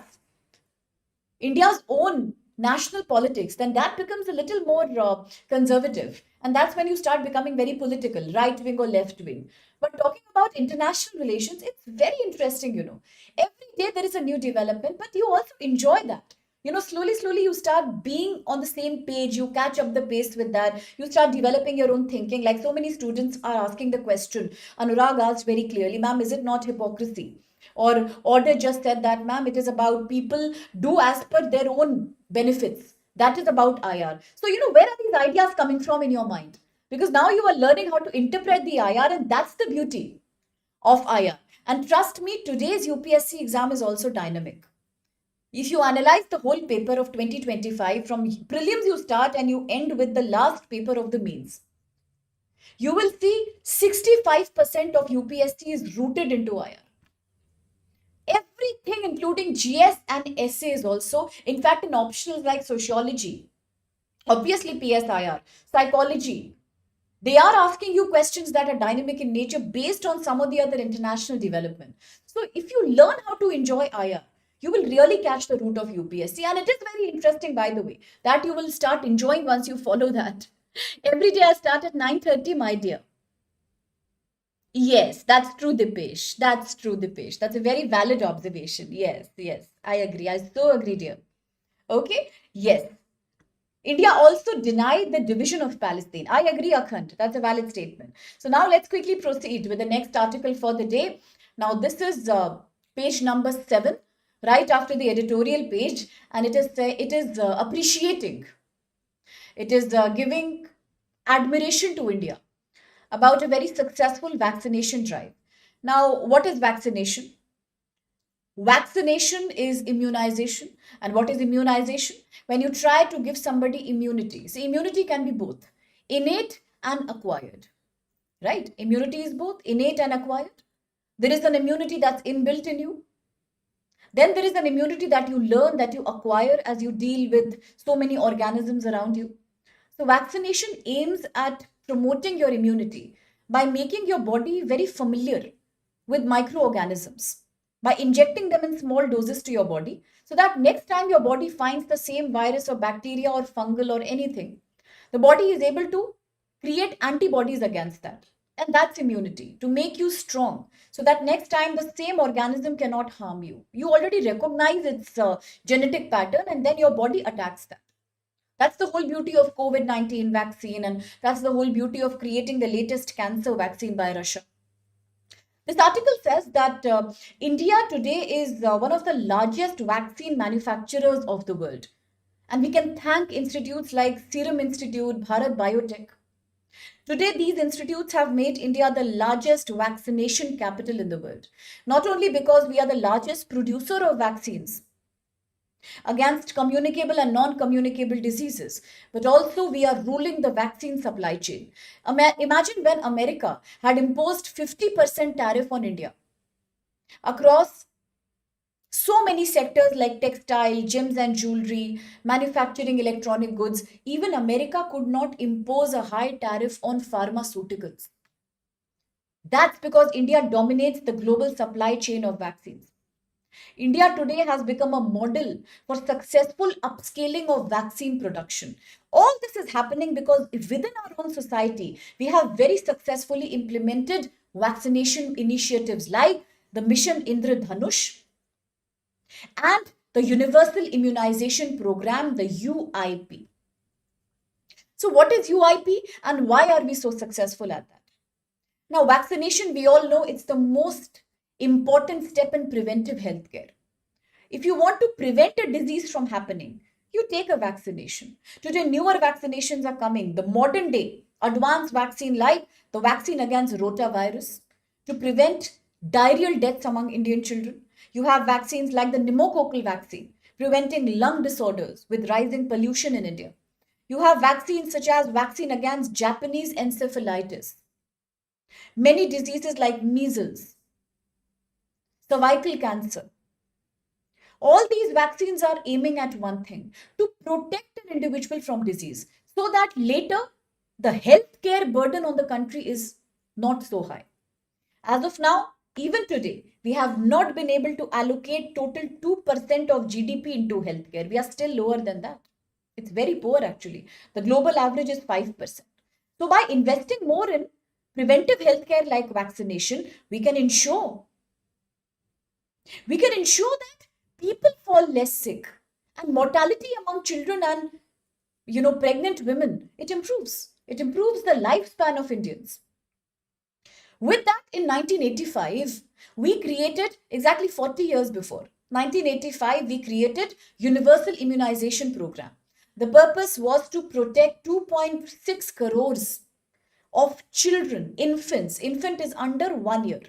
India's own national politics, then that becomes a little more conservative. And that's when you start becoming very political, right wing or left wing. But talking about international relations, it's very interesting. Every day there is a new development, but you also enjoy that. Slowly, slowly you start being on the same page, you catch up the pace with that, you start developing your own thinking. Like so many students are asking the question, Anurag asked very clearly, ma'am, is it not hypocrisy? Or order just said that, ma'am, it is about people do as per their own benefits. That is about IR. So, where are these ideas coming from in your mind? Because now you are learning how to interpret the IR, and that's the beauty of IR. And trust me, today's UPSC exam is also dynamic. If you analyze the whole paper of 2025, from prelims you start and you end with the last paper of the mains, you will see 65% of UPSC is rooted into IR. Everything, including GS and essays, also. In fact, in optionals like sociology, obviously PSIR, psychology, they are asking you questions that are dynamic in nature based on some of the other international development. So, if you learn how to enjoy IR, you will really catch the root of UPSC. And it is very interesting, by the way, that you will start enjoying once you follow that. Every day I start at 9:30, my dear. Yes, that's true, Dipesh. That's true, Dipesh. That's a very valid observation. Yes, yes, I agree. I so agree, dear. Okay, yes. India also denied the division of Palestine. I agree, Akhand. That's a valid statement. So now let's quickly proceed with the next article for the day. Now, this is page number 7, right after the editorial page, and it is appreciating. It is giving admiration to India about a very successful vaccination drive. Now, what is vaccination? Vaccination is immunization. And what is immunization? When you try to give somebody immunity. See, immunity can be both innate and acquired, right? Immunity is both innate and acquired. There is an immunity that's inbuilt in you. Then there is an immunity that you learn, that you acquire as you deal with so many organisms around you. So, vaccination aims at promoting your immunity by making your body very familiar with microorganisms, by injecting them in small doses to your body, so that next time your body finds the same virus or bacteria or fungal or anything, the body is able to create antibodies against that. And that's immunity, to make you strong, so that next time the same organism cannot harm you. You already recognize its genetic pattern, and then your body attacks that. That's the whole beauty of COVID-19 vaccine, and that's the whole beauty of creating the latest cancer vaccine by Russia. This article says that India today is one of the largest vaccine manufacturers of the world. And we can thank institutes like Serum Institute, Bharat Biotech. Today, these institutes have made India the largest vaccination capital in the world. Not only because we are the largest producer of vaccines against communicable and non-communicable diseases, but also we are ruling the vaccine supply chain. Imagine when America had imposed 50% tariff on India across so many sectors like textile, gems and jewelry, manufacturing electronic goods. Even America could not impose a high tariff on pharmaceuticals. That's because India dominates the global supply chain of vaccines. India today has become a model for successful upscaling of vaccine production. All this is happening because within our own society, we have very successfully implemented vaccination initiatives like the Mission Indradhanush and the Universal Immunization Program, the UIP. So, what is UIP and why are we so successful at that? Now, vaccination, we all know it's the most important step in preventive healthcare. If you want to prevent a disease from happening, you take a vaccination. Today, newer vaccinations are coming. The modern day advanced vaccine, like the vaccine against rotavirus, to prevent diarrheal deaths among Indian children. You have vaccines like the pneumococcal vaccine, preventing lung disorders with rising pollution in India. You have vaccines such as vaccine against Japanese encephalitis, many diseases like measles, cervical cancer, All these vaccines are aiming at one thing, to protect an individual from disease so that later the healthcare burden on the country is not so high. As of now, even today, we have not been able to allocate total 2% of GDP into healthcare. We are still lower than that. It's very poor actually. The global average is 5%. So by investing more in preventive healthcare like vaccination, we can ensure that people fall less sick, and mortality among children and pregnant women, it improves the lifespan of Indians. With that, in 1985, we created, exactly 40 years before 1985, we created Universal Immunization Program. The purpose was to protect 2.6 crores of children, infants. Infant is under 1 year,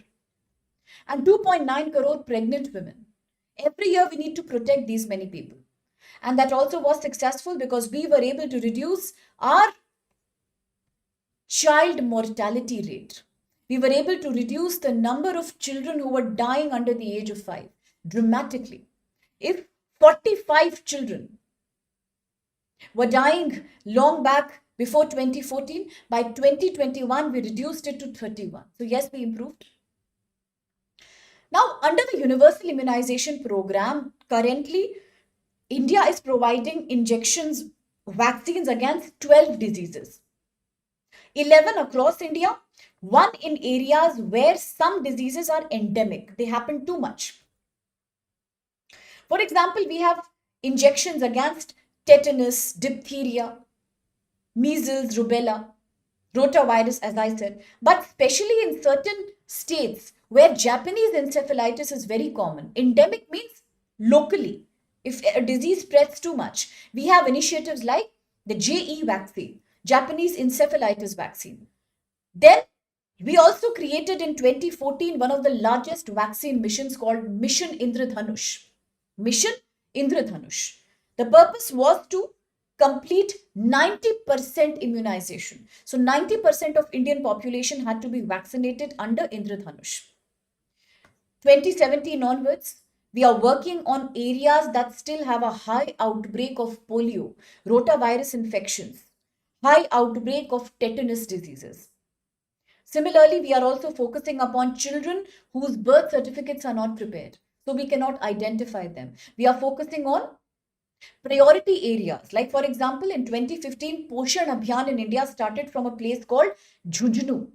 and 2.9 crore pregnant women. Every year, we need to protect these many people. And that also was successful because we were able to reduce our child mortality rate. We were able to reduce the number of children who were dying under the age of 5 dramatically. If 45 children were dying long back before 2014, by 2021 we reduced it to 31. So yes, we improved. Now, under the Universal Immunization Program, currently India is providing injections, vaccines against 12 diseases. 11 across India, one in areas where some diseases are endemic. They happen too much. For example, we have injections against tetanus, diphtheria, measles, rubella, rotavirus, as I said, but especially in certain states where Japanese encephalitis is very common. Endemic means locally. If a disease spreads too much, we have initiatives like the JE vaccine, Japanese encephalitis vaccine. Then we also created in 2014 one of the largest vaccine missions called Mission Indradhanush. Mission Indradhanush. The purpose was to complete 90% immunization. So 90% of Indian population had to be vaccinated under Indradhanush. 2017 onwards, we are working on areas that still have a high outbreak of polio, rotavirus infections, high outbreak of tetanus diseases. Similarly, we are also focusing upon children whose birth certificates are not prepared, so we cannot identify them. We are focusing on priority areas. Like, for example, in 2015, Poshan Abhiyan in India started from a place called Jhunjhunu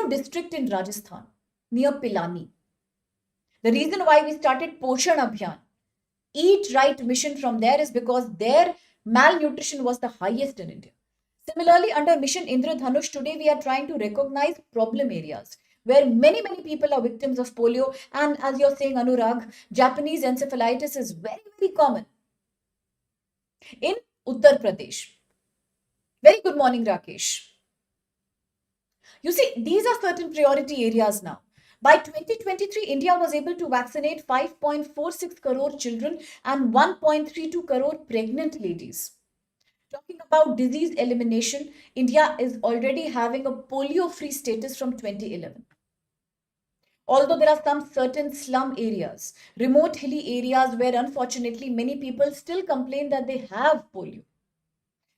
district in Rajasthan, near Pilani. The reason why we started Poshan Abhiyan, Eat Right mission from there, is because their malnutrition was the highest in India. Similarly, under Mission Indradhanush, today we are trying to recognize problem areas where many people are victims of polio. And as you're saying, Anurag, Japanese encephalitis is very common in Uttar Pradesh. Very good morning, Rakesh. You see, these are certain priority areas now. By 2023, India was able to vaccinate 5.46 crore children and 1.32 crore pregnant ladies. Talking about disease elimination, India is already having a polio-free status from 2011. Although there are some certain slum areas, remote hilly areas where unfortunately many people still complain that they have polio.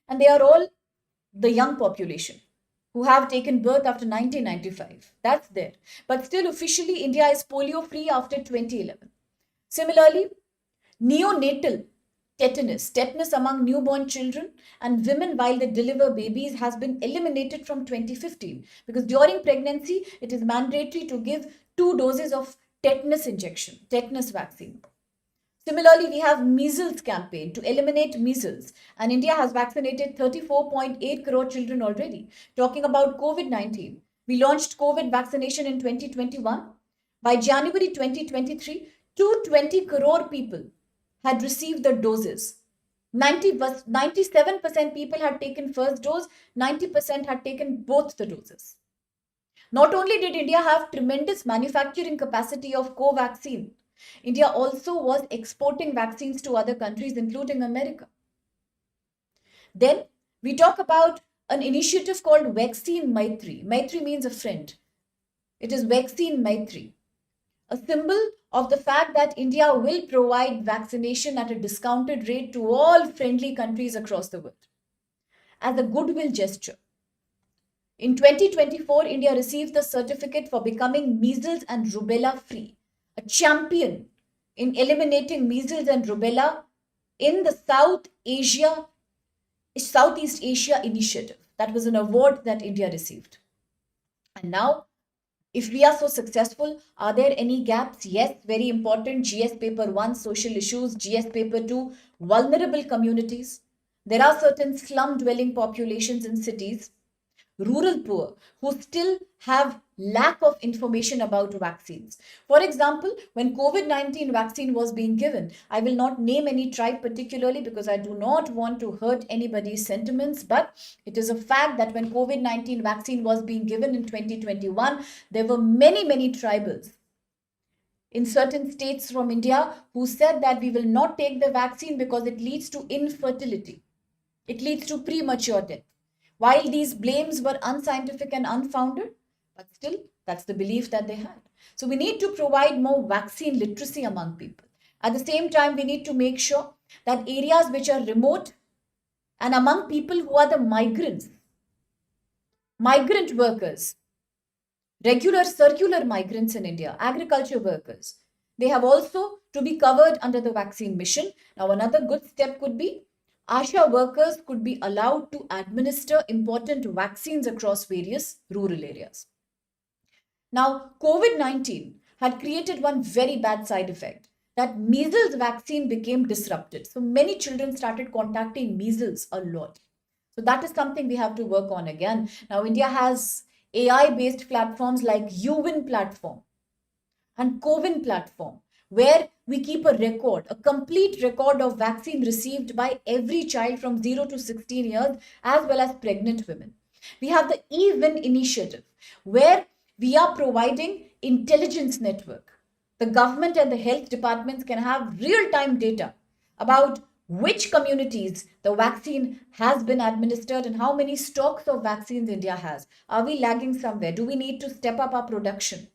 And they are all the young population who have taken birth after 1995. That's there. But still officially India is polio-free after 2011. Similarly, neonatal tetanus among newborn children and women while they deliver babies has been eliminated from 2015, because during pregnancy it is mandatory to give 2 doses of tetanus injection, tetanus vaccine. Similarly, we have measles campaign to eliminate measles, and India has vaccinated 34.8 crore children already. Talking about COVID-19, we launched COVID vaccination in 2021. By January 2023, 220 crore people had received the doses. 97% people had taken first dose, 90% had taken both the doses. Not only did India have tremendous manufacturing capacity of Covaxin, India also was exporting vaccines to other countries, including America. Then we talk about an initiative called Vaccine Maitri. Maitri means a friend. It is Vaccine Maitri. a symbol of the fact that India will provide vaccination at a discounted rate to all friendly countries across the world as a goodwill gesture. In 2024, India received the certificate for becoming measles and rubella free, a champion in eliminating measles and rubella in the Southeast Asia initiative. That was an award that India received. And now, if we are so successful, are there any gaps? Yes, very important. GS paper 1, social issues. GS paper 2, vulnerable communities. There are certain slum dwelling populations in cities, rural poor, who still have lack of information about vaccines. For example, when COVID-19 vaccine was being given, I will not name any tribe particularly because I do not want to hurt anybody's sentiments, but it is a fact that when COVID-19 vaccine was being given in 2021, there were many tribals in certain states from India who said that we will not take the vaccine because it leads to infertility. It leads to premature death. While these blames were unscientific and unfounded, but still, that's the belief that they had. So we need to provide more vaccine literacy among people. At the same time, we need to make sure that areas which are remote and among people who are the migrant workers, regular circular migrants in India, agriculture workers, they have also to be covered under the vaccine mission. Now, another good step could be ASHA workers could be allowed to administer important vaccines across various rural areas. Now, COVID 19 had created one very bad side effect, that measles vaccine became disrupted. So many children started contacting measles a lot. So that is something we have to work on again. Now, India has AI based platforms like UWin platform and CoWIN platform, where we keep a complete record of vaccine received by every child from 0 to 16 years, as well as pregnant women. We have the eWin initiative, where we are providing intelligence network. The government and the health departments can have real-time data about which communities the vaccine has been administered and how many stocks of vaccines India has. Are we lagging somewhere? Do we need to step up our production?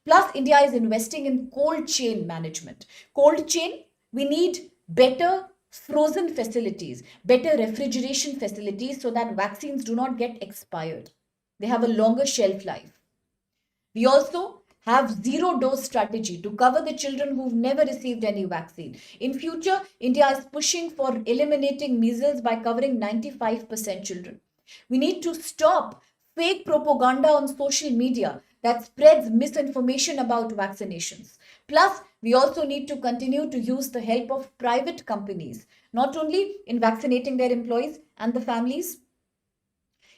Plus, India is investing in cold chain management. Cold chain, we need better frozen facilities, better refrigeration facilities so that vaccines do not get expired. They have a longer shelf life. We also have zero dose strategy to cover the children who've never received any vaccine. In future, India is pushing for eliminating measles by covering 95% children. We need to stop fake propaganda on social media that spreads misinformation about vaccinations. Plus, we also need to continue to use the help of private companies, not only in vaccinating their employees and the families,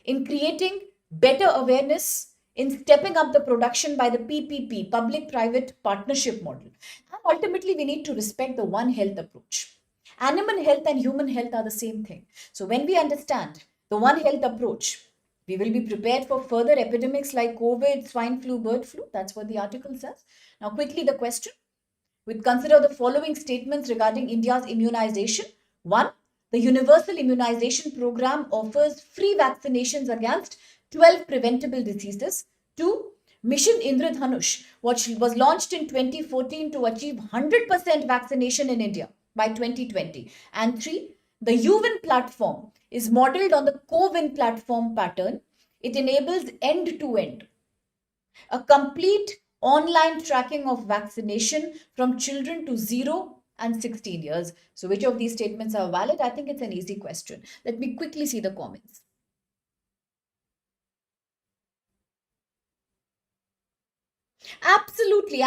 in creating better awareness, in stepping up the production by the PPP, public private partnership model. And ultimately, we need to respect the One Health approach. Animal health and human health are the same thing. So, when we understand the One Health approach, we will be prepared for further epidemics like COVID, swine flu, bird flu. That's what the article says. Now, quickly, the question. We consider the following statements regarding India's immunization. One, the Universal Immunization Program offers free vaccinations against 12 preventable diseases. Two, Mission Indradhanush, which was launched in 2014 to achieve 100% vaccination in India by 2020. And three, the UWin platform is modeled on the CoWIN platform pattern. It enables end-to-end, a complete online tracking of vaccination from children to 0 and 16 years. So which of these statements are valid? I think it's an easy question. Let me quickly see the comments. Absolutely,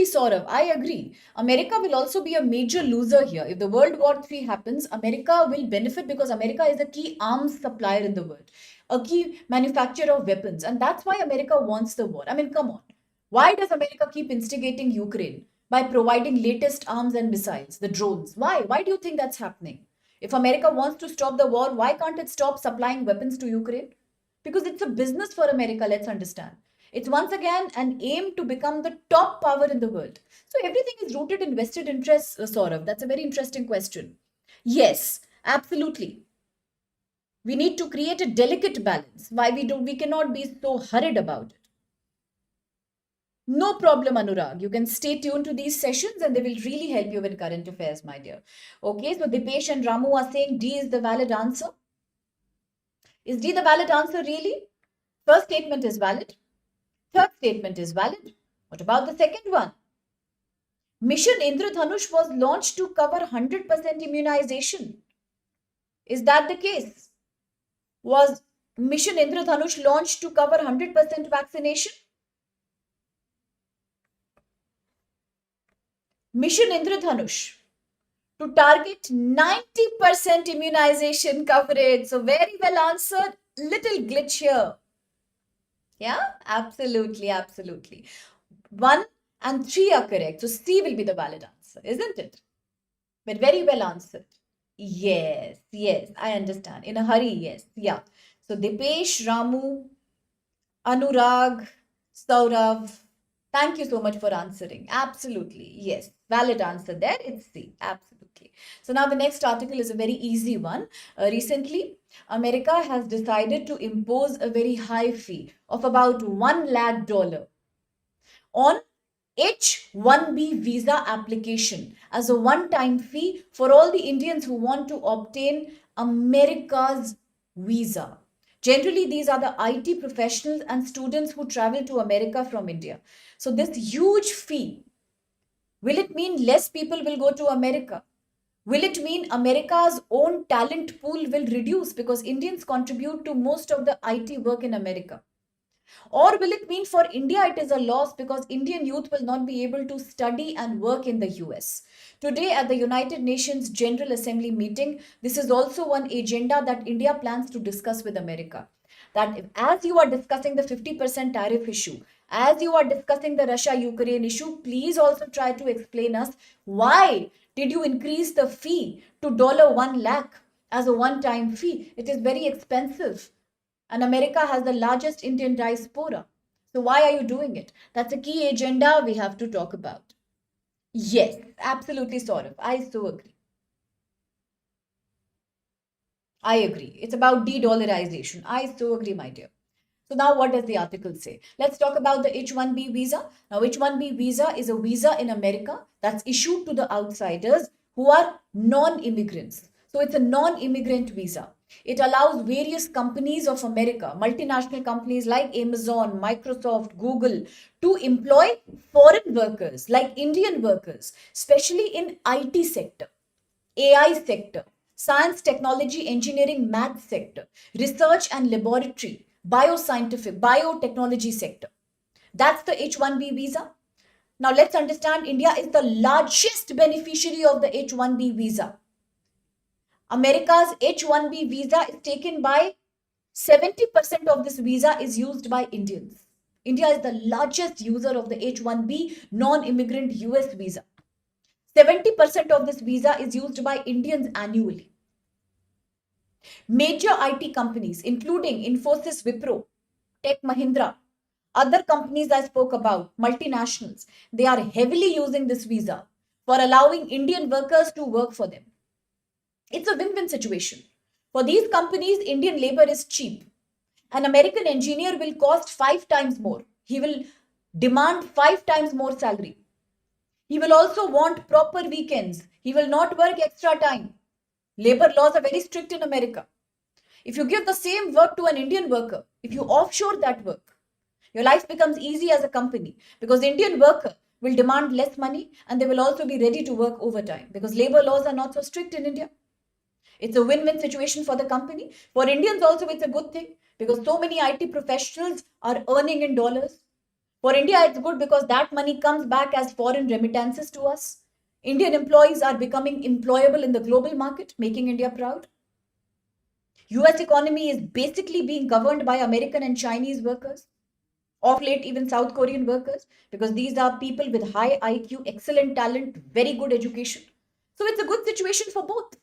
Saurav. I agree. America will also be a major loser here. If the World War III happens, America will benefit because America is a key arms supplier in the world, a key manufacturer of weapons. And that's why America wants the war. I mean, come on. Why does America keep instigating Ukraine by providing latest arms and missiles, the drones? Why? Why do you think that's happening? If America wants to stop the war, why can't it stop supplying weapons to Ukraine? Because it's a business for America, let's understand. It's once again an aim to become the top power in the world. So everything is rooted in vested interests, Saurav. That's a very interesting question. Yes, absolutely. We need to create a delicate balance. Why we cannot be so hurried about it. No problem, Anurag. You can stay tuned to these sessions and they will really help you with current affairs, my dear. Okay, so Dipesh and Ramu are saying D is the valid answer. Is D the valid answer really? First statement is valid. Third statement is valid. What about the second one? Mission Indradhanush was launched to cover 100% immunization. Is that the case? Was Mission Indradhanush launched to cover 100% vaccination? Mission Indradhanush to target 90% immunization coverage. So very well answered. Little glitch here. Yeah, absolutely, absolutely. 1 and 3 are correct. So C will be the valid answer, isn't it? But very well answered. Yes, yes, I understand. In a hurry, yes. Yeah. So Dipesh, Ramu, Anurag, Saurav, thank you so much for answering. Absolutely. Yes. Valid answer there. It's C. Absolutely. So now the next article is a very easy one. Recently, America has decided to impose a very high fee of about $1 lakh on H-1B visa application as a one-time fee for all the Indians who want to obtain America's visa. Generally, these are the IT professionals and students who travel to America from India. So this huge fee, will it mean less people will go to America? Will it mean America's own talent pool will reduce because Indians contribute to most of the IT work in America? Or will it mean for India it is a loss because Indian youth will not be able to study and work in the US? Today at the United Nations General Assembly meeting, this is also one agenda that India plans to discuss with America. That as you are discussing the 50% tariff issue, as you are discussing the Russia-Ukraine issue, please also try to explain us why did you increase the fee to $1 lakh as a one-time fee? It is very expensive. And America has the largest Indian diaspora. So why are you doing it? That's a key agenda we have to talk about. Yes, absolutely, Saurav. I so agree. I agree. It's about de-dollarization. I so agree, my dear. So now what does the article say? Let's talk about the H-1B visa. Now H-1B visa is a visa in America that's issued to the outsiders who are non-immigrants. So it's a non-immigrant visa. It allows various companies of America, multinational companies like Amazon, Microsoft, Google, to employ foreign workers like Indian workers, especially in IT sector, AI sector, science, technology, engineering, math sector, research and laboratory, bioscientific, biotechnology sector. That's the H-1B visa. Now let's understand India is the largest beneficiary of the H-1B visa. America's H-1B visa is taken by 70% of this visa is used by Indians. India is the largest user of the H-1B non-immigrant US visa. 70% of this visa is used by Indians annually. Major IT companies, including Infosys, Wipro, Tech Mahindra, other companies I spoke about, multinationals, they are heavily using this visa for allowing Indian workers to work for them. It's a win-win situation. For these companies, Indian labor is cheap. An American engineer will cost 5 times more. He will demand 5 times more salary. He will also want proper weekends. He will not work extra time. Labor laws are very strict in America. If you give the same work to an Indian worker, if you offshore that work, your life becomes easy as a company because the Indian worker will demand less money and they will also be ready to work overtime because labor laws are not so strict in India. It's a win-win situation for the company. For Indians also, it's a good thing because so many IT professionals are earning in dollars. For India, it's good because that money comes back as foreign remittances to us. Indian employees are becoming employable in the global market, making India proud. US economy is basically being governed by American and Chinese workers. Of late, even South Korean workers, because these are people with high IQ, excellent talent, very good education. So it's a good situation for both.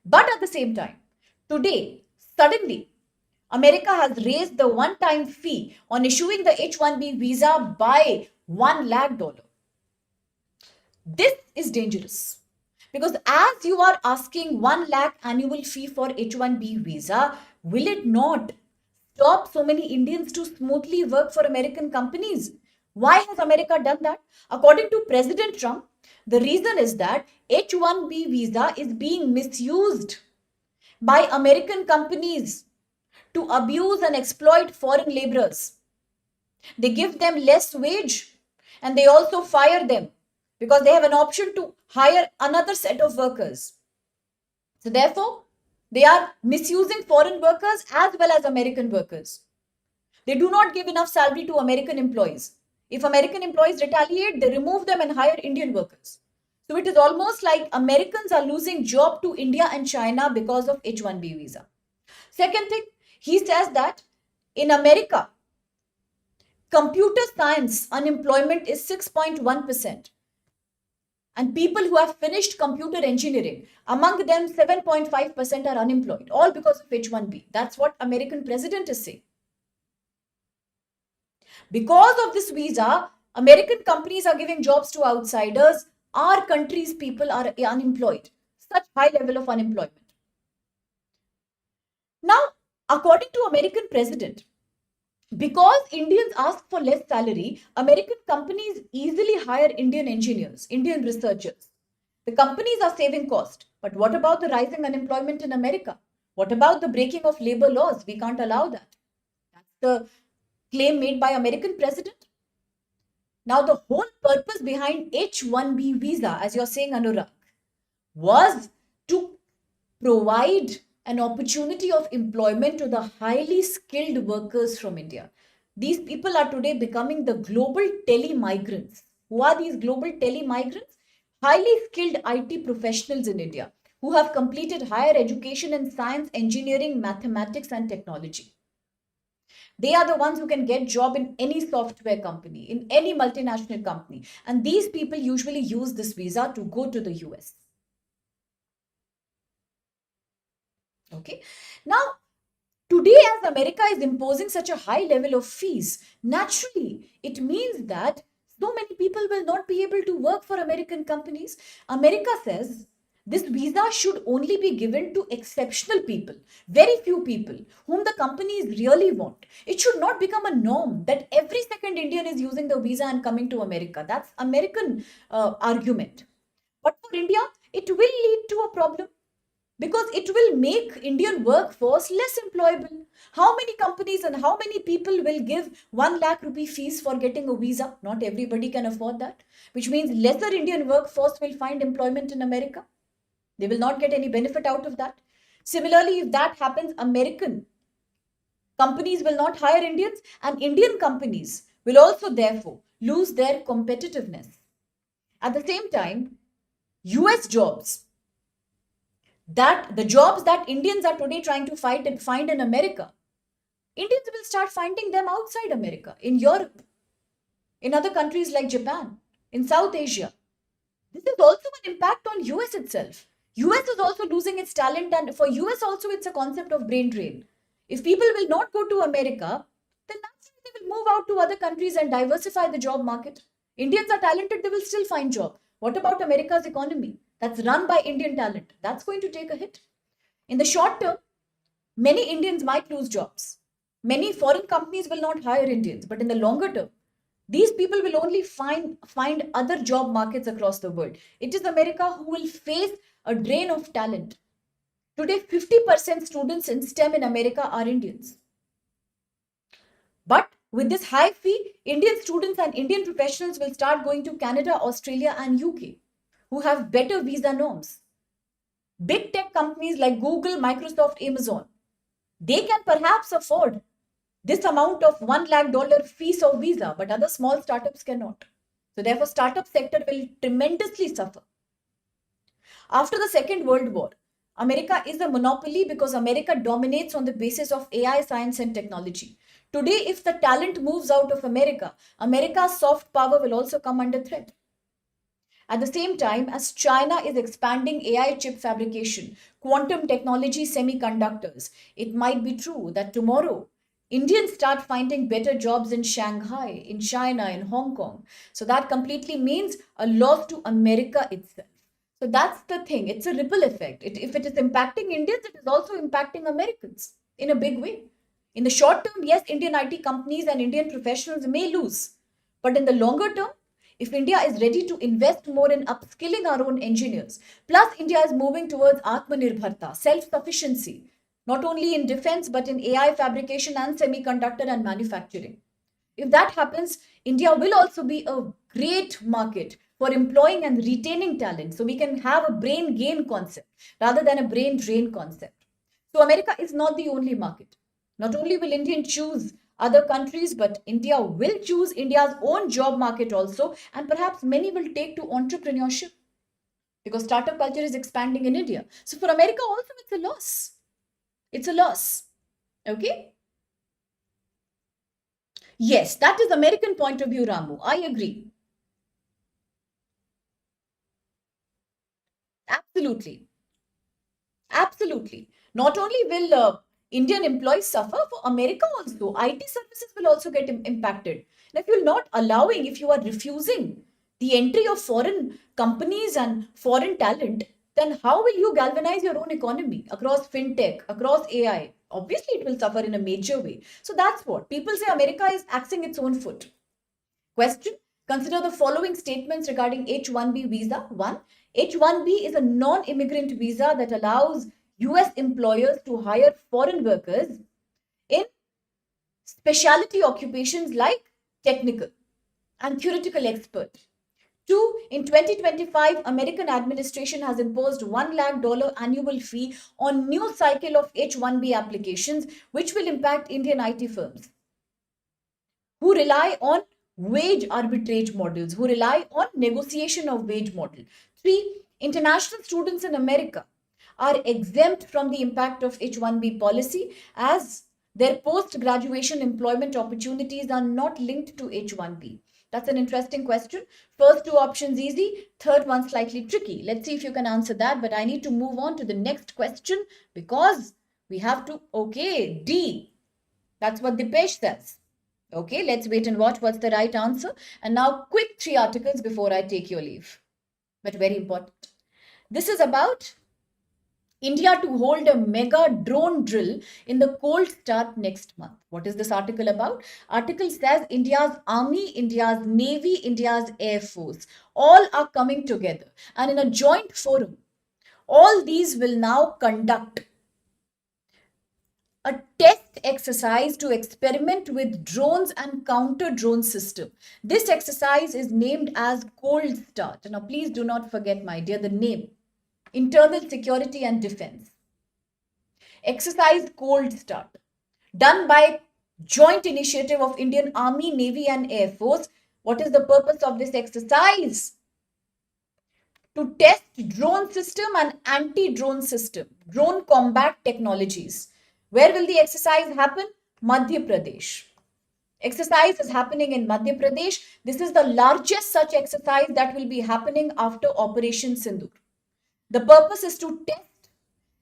But at the same time, today, suddenly, America has raised the one-time fee on issuing the H-1B visa by $1 lakh. This is dangerous because as you are asking 1 lakh annual fee for H-1B visa, will it not stop so many Indians to smoothly work for American companies. Why has America done that? According to President Trump, the reason is that H-1B visa is being misused by American companies to abuse and exploit foreign laborers. They give them less wage and they also fire them because they have an option to hire another set of workers. So, therefore, they are misusing foreign workers as well as American workers. They do not give enough salary to American employees. If American employees retaliate, they remove them and hire Indian workers. So it is almost like Americans are losing job to India and China because of H-1B visa. Second thing, he says that in America, computer science unemployment is 6.1%. And people who have finished computer engineering, among them 7.5% are unemployed, all because of H-1B. That's what American president is saying. Because of this visa, American companies are giving jobs to outsiders. Our country's people are unemployed. Such high level of unemployment. Now, according to American president, because Indians ask for less salary, American companies easily hire Indian engineers, Indian researchers. The companies are saving cost. But what about the rising unemployment in America? What about the breaking of labor laws? We can't allow that. That's the claim made by American president. Now, the whole purpose behind H-1B visa, as you're saying, Anurag, was to provide an opportunity of employment to the highly skilled workers from India. These people are today becoming the global tele-migrants. Who are these global tele-migrants? Highly skilled IT professionals in India who have completed higher education in science, engineering, mathematics, and technology. They are the ones who can get job in any software company, in any multinational company. And these people usually use this visa to go to the US. Okay. Now, today, as America is imposing such a high level of fees, naturally, it means that so many people will not be able to work for American companies. America says this visa should only be given to exceptional people, very few people whom the companies really want. It should not become a norm that every second Indian is using the visa and coming to America. That's American argument. But for India, it will lead to a problem because it will make Indian workforce less employable. How many companies and how many people will give 1 lakh rupee fees for getting a visa? Not everybody can afford that, which means lesser Indian workforce will find employment in America. They will not get any benefit out of that. Similarly, if that happens, American companies will not hire Indians, and Indian companies will also therefore lose their competitiveness. At the same time, US jobs, that the jobs that Indians are today trying to fight and find in America, Indians will start finding them outside America, in Europe, in other countries like Japan, in South Asia. This is also an impact on US itself. US is also losing its talent, and for US also it's a concept of brain drain. If people will not go to America, then naturally they will move out to other countries and diversify the job market. Indians are talented, they will still find job. What about America's economy that's run by Indian talent? That's going to take a hit. In the short term, many Indians might lose jobs. Many foreign companies will not hire Indians, but in the longer term, these people will only find other job markets across the world. It is America who will face a drain of talent. Today, 50% students in STEM in America are Indians. But with this high fee, Indian students and Indian professionals will start going to Canada, Australia, and UK, who have better visa norms. Big tech companies like Google, Microsoft, Amazon, they can perhaps afford this amount of $1 lakh fees of visa, but other small startups cannot. So therefore, startup sector will tremendously suffer. After the Second World War, America is a monopoly because America dominates on the basis of AI, science, and technology. Today, if the talent moves out of America, America's soft power will also come under threat. At the same time, as China is expanding AI chip fabrication, quantum technology, semiconductors, it might be true that tomorrow Indians start finding better jobs in Shanghai, in China, in Hong Kong. So that completely means a loss to America itself. So that's the thing. It's a ripple effect. If it is impacting Indians, it is also impacting Americans in a big way. In the short term, yes, Indian IT companies and Indian professionals may lose. But in the longer term, if India is ready to invest more in upskilling our own engineers, plus India is moving towards Atmanirbharta, self-sufficiency, not only in defense but in AI fabrication and semiconductor and manufacturing. If that happens, India will also be a great market for employing and retaining talent. So we can have a brain gain concept rather than a brain drain concept. So America is not the only market. Not only will India choose other countries, but India will choose India's own job market also. And perhaps many will take to entrepreneurship because startup culture is expanding in India. So for America also, it's a loss. It's a loss. Okay. Yes, that is American point of view, Ramu. I agree. Absolutely. Absolutely. Not only will Indian employees suffer, for America also, IT services will also get impacted. And if you're not allowing, if you are refusing the entry of foreign companies and foreign talent, then how will you galvanize your own economy across fintech, across AI? Obviously, it will suffer in a major way. So that's what people say America is axing its own foot. Question: consider the following statements regarding H-1B visa. 1. H-1B is a non-immigrant visa that allows US employers to hire foreign workers in specialty occupations like technical and theoretical expert. 2. In 2025, American administration has imposed $1 lakh annual fee on new cycle of H-1B applications, which will impact Indian IT firms who rely on wage arbitrage models, who rely on negotiation of wage model. 3. International students in America are exempt from the impact of H-1B policy as their post-graduation employment opportunities are not linked to H-1B. That's an interesting question. First two options easy, third one slightly tricky. Let's see if you can answer that, but I need to move on to the next question because we have to, okay, D. That's what Dipesh says. Okay, let's wait and watch what's the right answer. And now, quick three articles before I take your leave. But very important. This is about India to hold a mega drone drill in the cold start next month. What is this article about? Article says India's army, India's navy, India's air force all are coming together and in a joint forum. All these will now conduct a test exercise to experiment with drones and counter drone system. This exercise is named as Cold Start. Now, please do not forget, my dear, the name. Internal Security and Defense. Exercise Cold Start. Done by joint initiative of Indian Army, Navy and Air Force. What is the purpose of this exercise? To test drone system and anti-drone system, drone combat technologies. Where will the exercise happen? Madhya Pradesh. Exercise is happening in Madhya Pradesh. This is the largest such exercise that will be happening after Operation Sindoor. The purpose is to test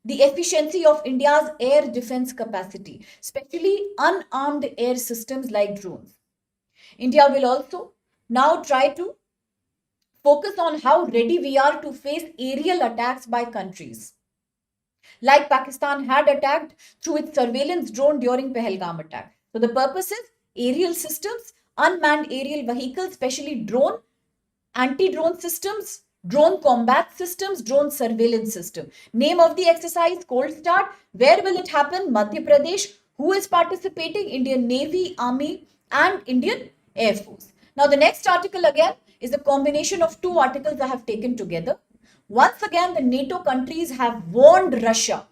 the efficiency of India's air defense capacity, especially unarmed air systems like drones. India will also now try to focus on how ready we are to face aerial attacks by countries like Pakistan had attacked through its surveillance drone during Pahalgam attack. So the purpose is aerial systems, unmanned aerial vehicles, especially drone, anti-drone systems, drone combat systems, drone surveillance system. Name of the exercise, Cold Start. Where will it happen? Madhya Pradesh. Who is participating? Indian Navy, Army and Indian Air Force. Now the next article again is a combination of two articles I have taken together. Once again, the NATO countries have warned Russia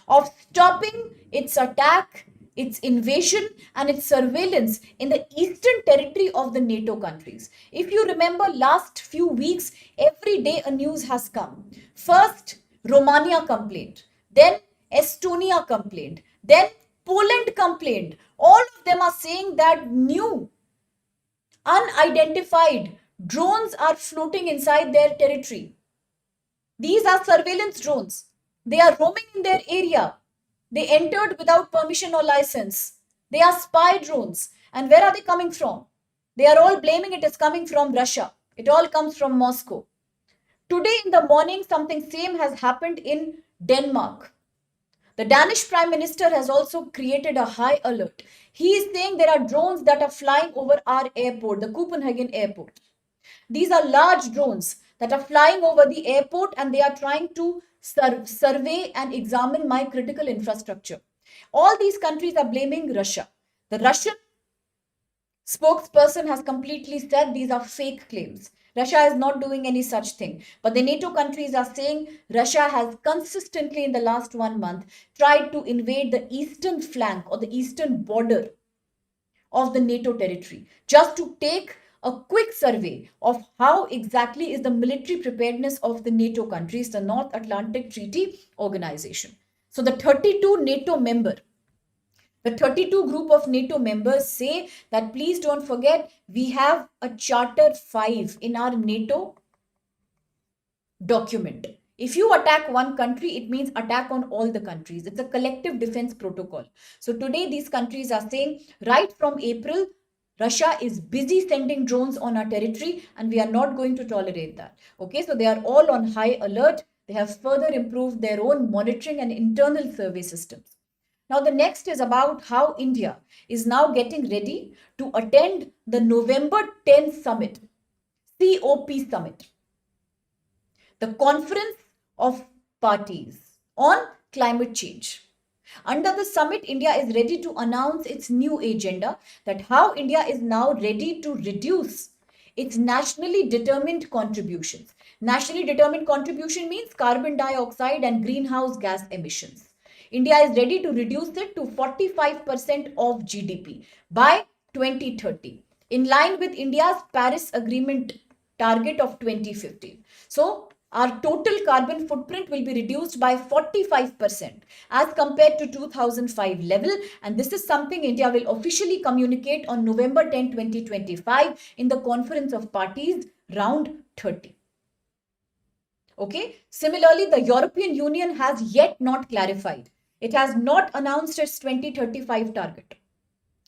of stopping its attack, its invasion, and its surveillance in the eastern territory of the NATO countries. If you remember, last few weeks, every day a news has come. First, Romania complained, then Estonia complained, then Poland complained. All of them are saying that new unidentified drones are floating inside their territory. These are surveillance drones. They are roaming in their area. They entered without permission or license. They are spy drones. And where are they coming from? They are all blaming it as coming from Russia. It all comes from Moscow. Today in the morning, something same has happened in Denmark. The Danish Prime Minister has also created a high alert. He is saying there are drones that are flying over our airport, the Copenhagen airport. These are large drones that are flying over the airport and they are trying to survey and examine my critical infrastructure. All these countries are blaming Russia. The Russian spokesperson has completely said these are fake claims. Russia is not doing any such thing. But the NATO countries are saying Russia has consistently in the last 1 month tried to invade the eastern flank or the eastern border of the NATO territory just to take a quick survey of how exactly is the military preparedness of the NATO countries, the North Atlantic Treaty Organization. So the 32 group of NATO members say that please don't forget we have a Charter 5 in our NATO document. If you attack one country, it means attack on all the countries. It's a collective defense protocol. So today these countries are saying right from April, Russia is busy sending drones on our territory and we are not going to tolerate that. Okay, so they are all on high alert. They have further improved their own monitoring and internal survey systems. Now, the next is about how India is now getting ready to attend the November 10th summit, COP summit, the Conference of Parties on Climate Change. Under the summit, India is ready to announce its new agenda, that how India is now ready to reduce its nationally determined contributions. Nationally determined contribution means carbon dioxide and greenhouse gas emissions. India is ready to reduce it to 45% of GDP by 2030, in line with India's Paris Agreement target of 2050. So, our total carbon footprint will be reduced by 45% as compared to 2005 level, and this is something India will officially communicate on November 10, 2025 in the Conference of Parties round 30. Okay. Similarly, the European Union has yet not clarified. It has not announced its 2035 target.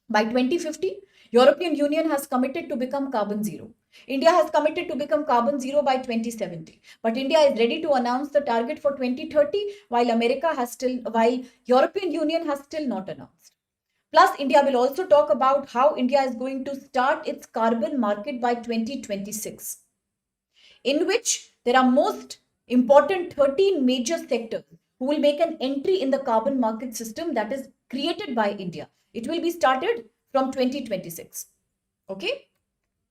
By 2050, European Union has committed to become carbon zero. India has committed to become carbon zero by 2070. But India is ready to announce the target for 2030 while European Union has still not announced. Plus, India will also talk about how India is going to start its carbon market by 2026, in which there are most important 13 major sectors who will make an entry in the carbon market system that is created by India. It will be started from 2026. Okay.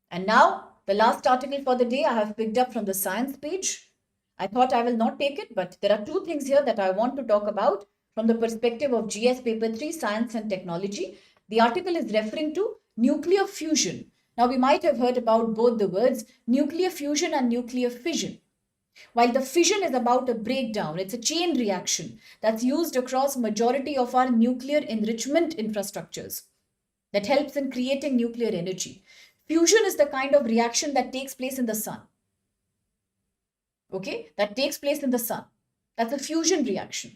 And now the last article for the day I have picked up from the science page. I thought I will not take it, but there are two things here that I want to talk about from the perspective of GS paper 3 science and technology. The article is referring to nuclear fusion. Now we might have heard about both the words nuclear fusion and nuclear fission. While the fission is about a breakdown, it's a chain reaction that's used across majority of our nuclear enrichment infrastructures that helps in creating nuclear energy. Fusion is the kind of reaction that takes place in the sun. Okay, that takes place in the sun. That's a fusion reaction.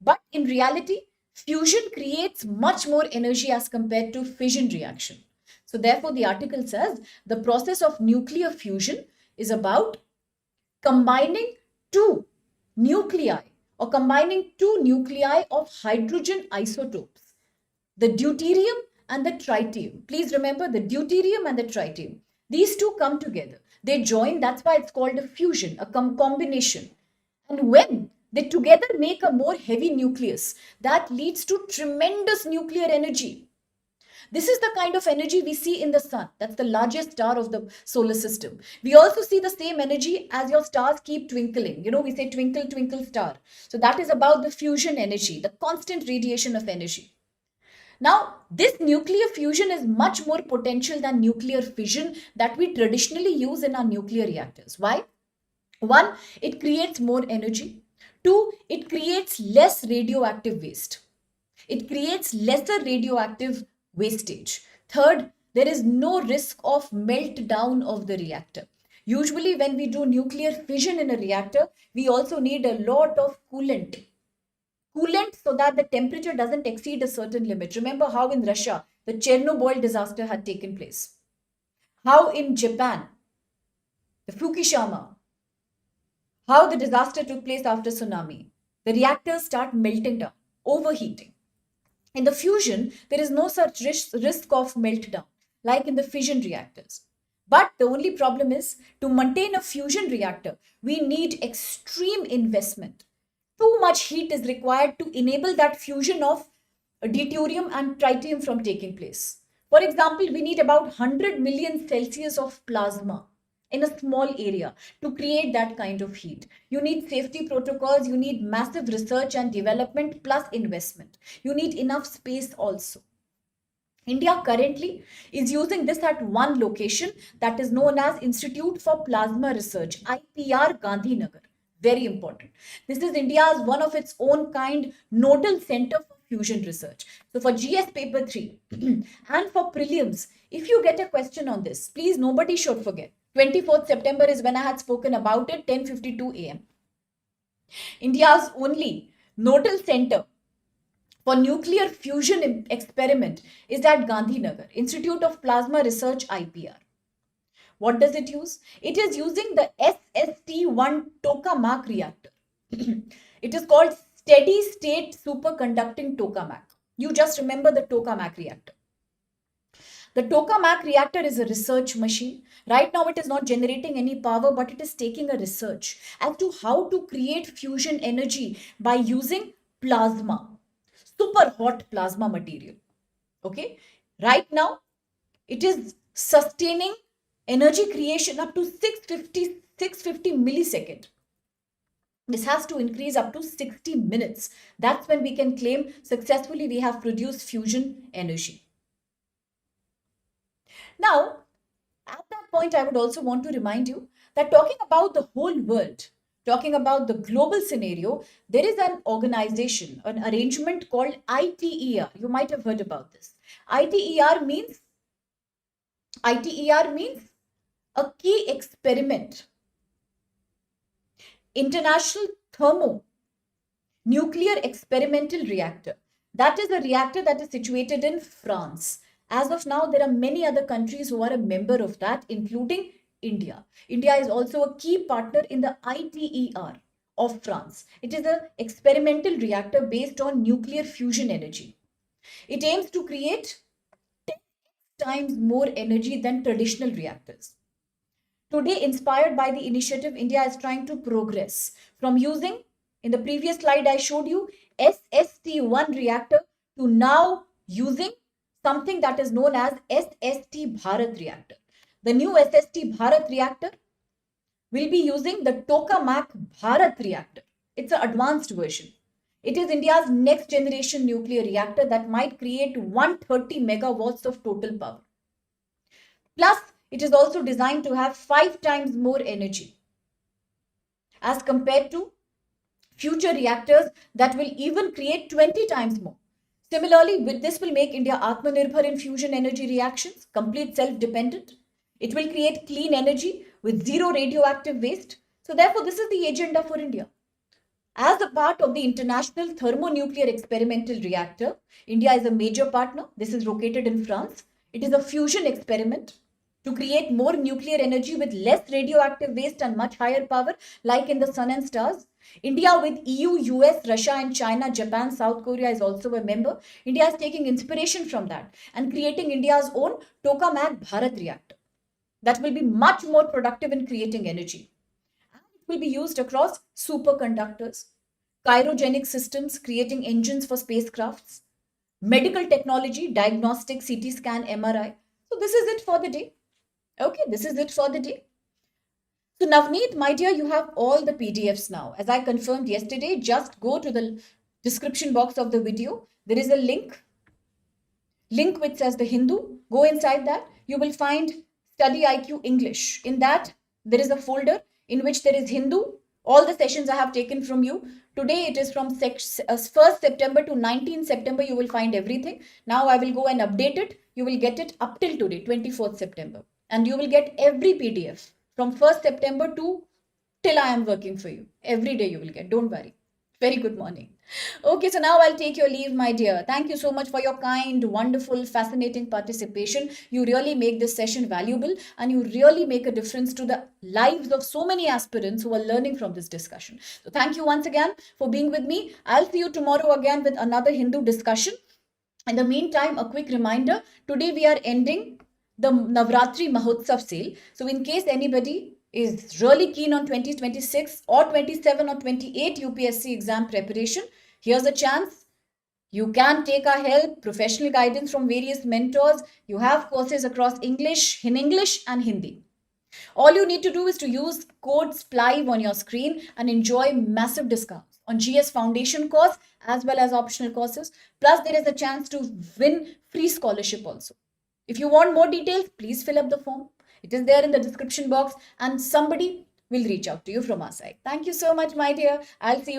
But in reality, fusion creates much more energy as compared to fission reaction. So therefore, the article says the process of nuclear fusion is about combining two nuclei or combining two nuclei of hydrogen isotopes, the deuterium and the tritium. Please remember the deuterium and the tritium. These two come together. They join. That's why it's called a fusion, a combination. And when they together make a more heavy nucleus, that leads to tremendous nuclear energy. This is the kind of energy we see in the sun. That's the largest star of the solar system. We also see the same energy as your stars keep twinkling. You know, we say twinkle, twinkle star. So that is about the fusion energy, the constant radiation of energy. Now, this nuclear fusion is much more potential than nuclear fission that we traditionally use in our nuclear reactors. Why? One, it creates more energy. Two, it creates less radioactive waste. It creates lesser radioactive wastage. Third, there is no risk of meltdown of the reactor. Usually when we do nuclear fission in a reactor, we also need a lot of coolant so that the temperature doesn't exceed a certain limit. Remember how in Russia the Chernobyl disaster had taken place. How in Japan, the Fukushima, how the disaster took place after tsunami. the reactors start melting down, overheating. In the fusion, there is no such risk of meltdown like in the fission reactors. But the only problem is to maintain a fusion reactor, we need extreme investment. Too much heat is required to enable that fusion of deuterium and tritium from taking place. For example, we need about 100 million Celsius of plasma in a small area to create that kind of heat. You need safety protocols, you need massive research and development plus investment. You need enough space also. India currently is using this at one location that is known as Institute for Plasma Research, IPR Gandhinagar. Very important. This is India's one of its own kind nodal center for fusion research. So for GS paper 3 and for prelims, if you get a question on this, please nobody should forget. 24th September is when I had spoken about it, 10:52 a.m. India's only nodal center for nuclear fusion experiment is at Gandhinagar, Institute of Plasma Research, IPR. What does it use? It is using the SST-1 tokamak reactor. It is called steady state superconducting tokamak. You just remember the tokamak reactor. The tokamak reactor is a research machine. Right now it is not generating any power, but it is taking a research as to how to create fusion energy by using plasma, super hot plasma material. Okay. Right now it is sustaining energy creation up to 650 millisecond. This has to increase up to 60 minutes. That's when we can claim successfully we have produced fusion energy. Now, at that point, I would also want to remind you that talking about the whole world, talking about the global scenario, there is an organization, an arrangement called ITER. You might have heard about this. ITER means a key experiment. International Thermonuclear Experimental Reactor. That is a reactor that is situated in France. As of now, there are many other countries who are a member of that, including India. India is also a key partner in the ITER of France. It is an experimental reactor based on nuclear fusion energy. It aims to create 10 times more energy than traditional reactors. Today, inspired by the initiative, India is trying to progress from using, in the previous slide I showed you, SST-1 reactor to now using something that is known as SST Bharat reactor. The new SST Bharat reactor will be using the tokamak Bharat reactor. It's an advanced version. It is India's next generation nuclear reactor that might create 130 megawatts of total power. Plus, it is also designed to have 5 times more energy as compared to future reactors that will even create 20 times more. Similarly, this will make India Atmanirbhar in fusion energy reactions, complete self-dependent. It will create clean energy with zero radioactive waste. So therefore, this is the agenda for India. As a part of the International Thermonuclear Experimental Reactor, India is a major partner. This is located in France. It is a fusion experiment to create more nuclear energy with less radioactive waste and much higher power, like in the sun and stars. India with EU, US, Russia and China, Japan, South Korea is also a member. India is taking inspiration from that and creating India's own tokamak Bharat reactor that will be much more productive in creating energy. And it will be used across superconductors, cryogenic systems, creating engines for spacecrafts, medical technology, diagnostic, CT scan, MRI. So this is it for the day. Okay, this is it for the day. So Navneet, my dear, you have all the PDFs now. As I confirmed yesterday, just go to the description box of the video. There is a link which says the Hindu. Go inside that. You will find StudyIQ English. In that, there is a folder in which there is Hindu. All the sessions I have taken from you. Today it is from 1st September to 19th September. You will find everything. Now I will go and update it. You will get it up till today, 24th September. And you will get every PDF from 1st September to till I am working for you. Every day you will get. Don't worry. Very good morning. Okay, so now I'll take your leave, my dear. Thank you so much for your kind, wonderful, fascinating participation. You really make this session valuable and you really make a difference to the lives of so many aspirants who are learning from this discussion. So, thank you once again for being with me. I'll see you tomorrow again with another Hindu discussion. In the meantime, a quick reminder, today we are ending the Navratri Mahotsav sale. So, in case anybody is really keen on 2026 or 27 or 28 UPSC exam preparation, here's a chance. You can take our help, professional guidance from various mentors. You have courses across English, in English and Hindi. All you need to do is to use code SPLIVE on your screen and enjoy massive discounts on GS Foundation course as well as optional courses. Plus, there is a chance to win free scholarship also. If you want more details, please fill up the form. It is there in the description box and somebody will reach out to you from our side. Thank you so much, my dear. I'll see you.